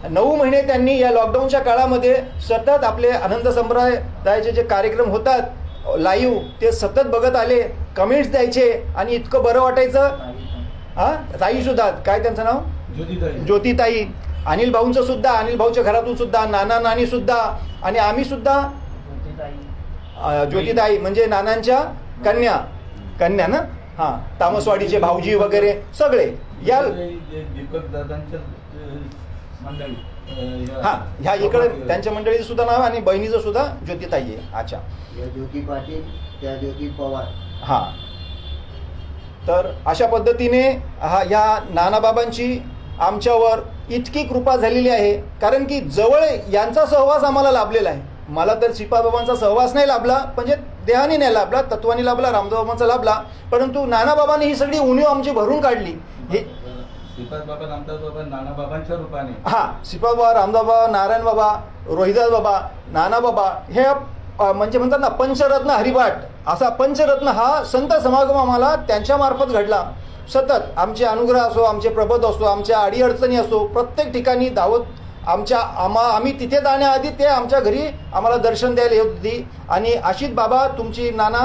9 महिने त्यांनी या लॉकडाऊनच्या काळामध्ये सतत आपले आनंद संप्रदायाचे जे कार्यक्रम होतात लाईव्ह, ते सतत बघत आले, कमेंट्स द्यायचे आणि इतकं बरं वाटायचं. हा, ताई सुद्धा, काय त्यांचं नाव, ज्योतिताई, अनिल भाऊंचं सुद्धा, अनिल भाऊच्या घरातून सुद्धा, नाना नानी सुद्धा, आणि आम्ही सुद्धा, ज्योतिताई म्हणजे नानांच्या कन्या ना, हा, तामसवाडीचे भाऊजी वगैरे सगळे या दीपक दादांच्या मंडळी, हा, ह्या इकडे त्यांच्या मंडळीचं सुद्धा नाव आणि बहिणीचं सुद्धा ज्योतिताई आहे. अच्छा, ज्योती पाटील, त्या ज्योती पवार. हा, तर अशा पद्धतीने ह्या नानाबाबांची आमच्यावर इतकी कृपा झालेली आहे, कारण की जवळ यांचा सहवास आम्हाला लाभलेला आहे. मला तर श्रीपादबाबांचा सहवास नाही लाभला, म्हणजे देहाने नाही लाभला, तत्वानी लाभला, रामदेवबाबांचा लाभला, परंतु नानाबाबांनी ही सगळी उणीव आमची भरून काढली. हे श्रीपादबाबा, रामदासबाबा, नानाबाबांच्या रूपाने, हा, श्रीपादबाबा, रामदासबाबा, नारायण बाबा, रोहिदास बाबा, नानाबाबा, हे म्हणजे म्हणतात ना पंचरत्न हरिभाट, असा पंचरत्न हा संत समागम आम्हाला त्यांच्या मार्फत घडला. सतत आमचे अनुग्रह असो, आमचे प्रबोध असो, आमच्या अडीअडचणी असो, प्रत्येक ठिकाणी धावत आम्ही तिथे जाण्याआधी ते आमच्या घरी आम्हाला दर्शन द्यायला येत होती. आणि अशीच बाबा तुमची, नाना,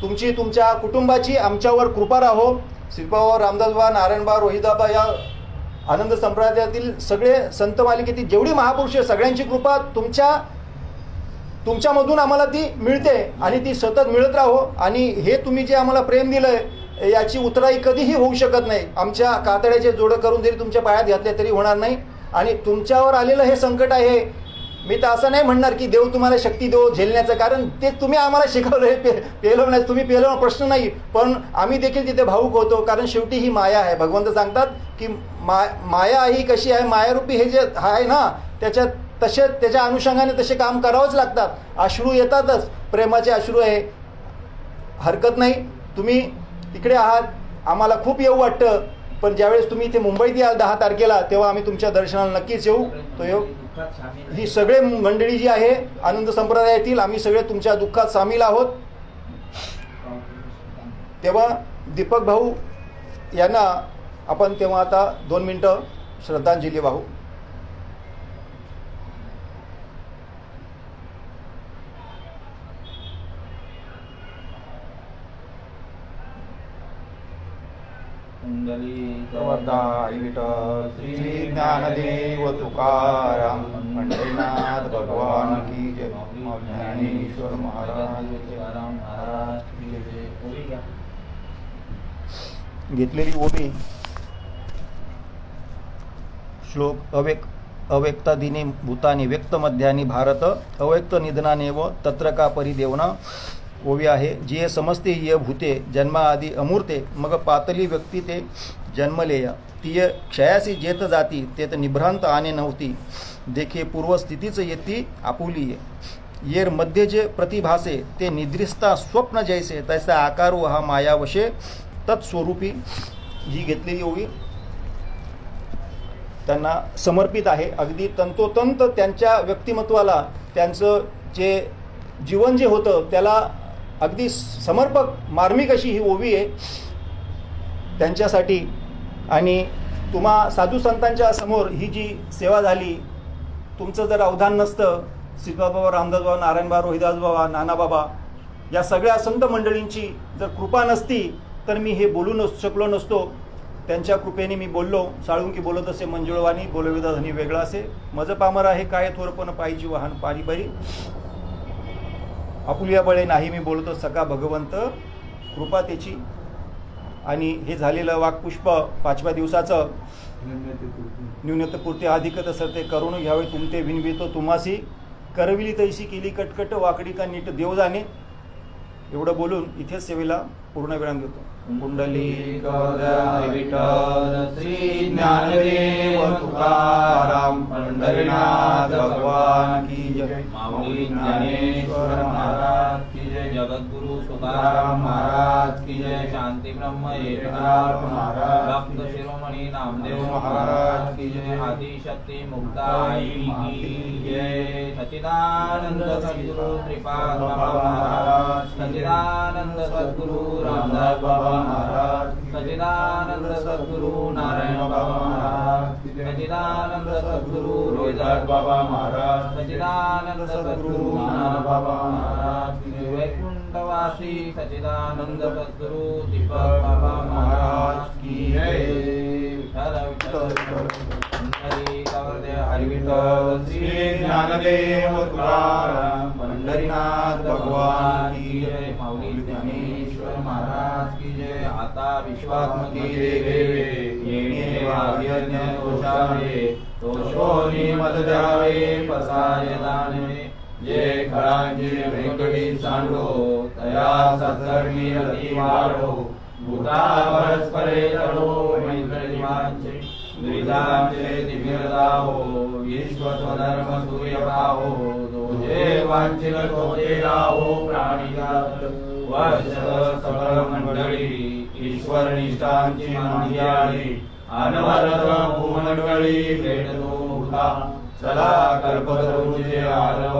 तुमच्या कुटुंबाची आमच्यावर कृपा राहो. श्रीपादबाबा, रामदासबाबा, नारायणबाबा, रोहिदाबा, या आनंद संप्रदायातील सगळे संत मालिकेतील जेवढी महापुरुष आहे सगळ्यांची कृपा तुमच्यामधून आम्हाला ती मिळते आणि ती सतत मिळत राहो. आणि हे तुम्ही जे आम्हाला प्रेम दिलंय याची उतराई कधीही होऊ शकत नाही. आमच्या कातड्याचे जोडं करून जरी तुमच्या पायात घातले तरी होणार नाही. आणि तुमच्यावर आलेलं हे संकट आहे, मी तर असं नाही म्हणणार की देव तुम्हाला शक्ती देव झेलण्याचं, कारण ते तुम्ही आम्हाला शिकवलं, पेलवण्यास तुम्ही पेलवणं प्रश्न नाही, पण आम्ही देखील तिथे भावूक होतो, कारण शेवटी ही माया आहे. भगवंत सांगतात की माया ही कशी आहे, मायारूपी हे जे आहे ना, त्याच्या अनुषंगाने तसे काम करावंच लागतात. अश्रू येतातच, प्रेमाचे अश्रू आहे, हरकत नाही. तुम्ही तिकडे आहात, आम्हाला खूप येऊ वाटतं, पण ज्यावेळेस तुम्ही इथे मुंबईत याल 10 तारखेला, तेव्हा आम्ही तुमच्या दर्शनाला नक्कीच येऊ. तो येऊ. ही सगळे मंडळी जी आहे आनंद संप्रदायातील, आम्ही सगळे तुमच्या दुःखात सामील आहोत. तेव्हा दीपक भाऊ यांना आपण तेव्हा आता 2 मिनिटं श्रद्धांजली वाहू. कुंडली विठ्ठल श्री ज्ञानदेव तुकाराम, पंढरीनाथ भगवान की जय. ज्ञानेश्वर महाराज घेतलेली ओवी. श्लोक अव्यक्तादिनी भूतानी व्यक्त मध्यानी भारत, अव्यक्त निधनाने व तत्र का परिदेवना. ओवी आहे. जिये समजते ये भूते जन्मा आदी अमूर्ते, मग पातली व्यक्ती ते जन्मलेय. तिय क्षयासी जेत जाती तेत निभ्रांत आने नव्हती, देखे पूर्वस्थितीच येती आपुलीये. येर मध्ये जे प्रतिभासे ते निद्रिस्ता स्वप्न जैसे, तैसा आकार हा मायावशे तत्स्वरूपी. ही घेतलेली ओवी त्यांना समर्पित आहे. अगदी तंतोतंत त्यांच्या व्यक्तिमत्वाला, त्यांचं जे जीवन जे होतं त्याला अगदी समर्पक मार्मिक अशी ही ओवी आहे त्यांच्यासाठी. आणि तुम्हा साधू संतांच्या समोर ही जी सेवा झाली, तुमचं जर अवधान नसतं, श्रीपादबाबा, रामदासबाबा, नारायणबाबा, रोहिदासबाबा, नानाबाबा या सगळ्या संत मंडळींची जर कृपा नसती तर मी हे बोलू शकलो नसतो. त्यांच्या कृपेने मी बोललो. साळुंकी बोलत असे मंजुळवाणी, बोलविदा धनी वेगळा असे. मज पामर आहे काय थोरपण पायची वाहन पारी बरी, आपुलिया बळे नाही मी बोलतो सका भगवंत कृपा त्याची. आणि हे झालेलं वाक्पुष्प 5व्या दिवसाचं न्यूनतेपुरते अधिक तसं ते करून घ्यावे तुमते विनवितो तुम्हासी, करविली तैशी केली कटकट वाकडी का नीट देव जाणे. एवढं बोलून इथेच सेवेला पूर्ण विराम देतो. कुंडली विठ्ठल श्री ज्ञानदेव तुकाराम, पंढरनाथ महाराज भक्त शिरोमणि नामदेव महाराज की जय। आदिशक्ति मुक्ताई की जय। सच्चिदानंद सद्गुरु श्रीपाद बाबा महाराज, सच्चिदानंद सद्गुरु रामदास बाबा महाराज, सच्चिदानंद सद्गुरु नारायण बाबा महाराज, सच्चिदानंद सद्गुरु रोहिदास बाबा महाराज, सच्चिदानंद सद्गुरु ज्ञान बाबा महाराज, वैकुंठवासी सच्चिदानंद सद्गुरु दीपक बाबा महाराज की जय। हरि विठ्ठल श्री ज्ञानदेव तुकाराम पंढरीनाथ भगवान की जय। माऊली ज्ञानेश्वर महाराज की जय। आता विश्वात्मकी देवे येणे वाग्यज्ञ दोषावे, दोषोनी मत द्यावे पसाय दानवे, जे खळांचे व्यंकटी सांडो तया सत्कर्मी रती वाढो, भूता परस्परे तडो मैत्रीवांचे द्विजांचे दिव्यदाहो, विश्वस्वधर्म सूर्यभाहो, दोजे वांछिल तोते राहो प्राणिजात, वर्ष सकळ मंडळी ईश्वर निष्ठांची मांदियाळी, अनवरत भूमंडळी भेटतो भूता, चला कल्पतरूचे आरव,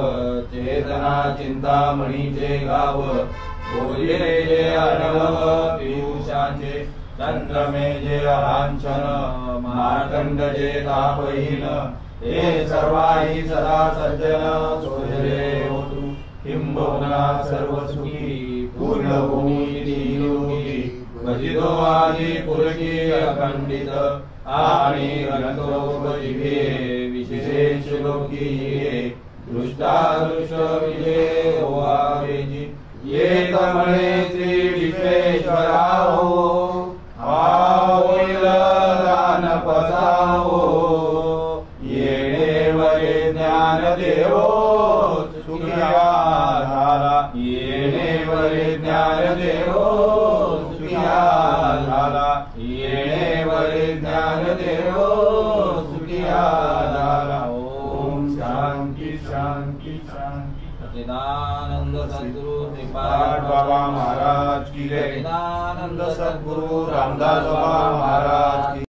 चेतना चिंतामणीचे गाव, बोलले जे अर्णव पियुषांचे, चंद्रमे जे लांछन, मार्कंड जे तापहीन, हे सर्वाही सदा सज्जन सोजरे होतु, किंबहुना सर्व सुखी पूर्ण भूमी योगी, भजितो आदि पुरकी अखंडित, आणि रंगो जिभे विशेष लोकी, दृष्टादृश विजय होवावेजी, ये तमळे श्री विश्वेश्वराहो, होईल दान पसाहो, येणे वरे ज्ञान देवो सुखिया झाला, येणे वरे ज्ञान देवो सुखिया झाला, येणे वरे ज्ञान देवो सुखिया झाला। ओम शांती शांती शांती। सच्चिदानंद सद्गुरु श्रीपाद बाबा महाराज की जय। सच्चिदानंद सद्गुरु रामदास बाबा महाराज की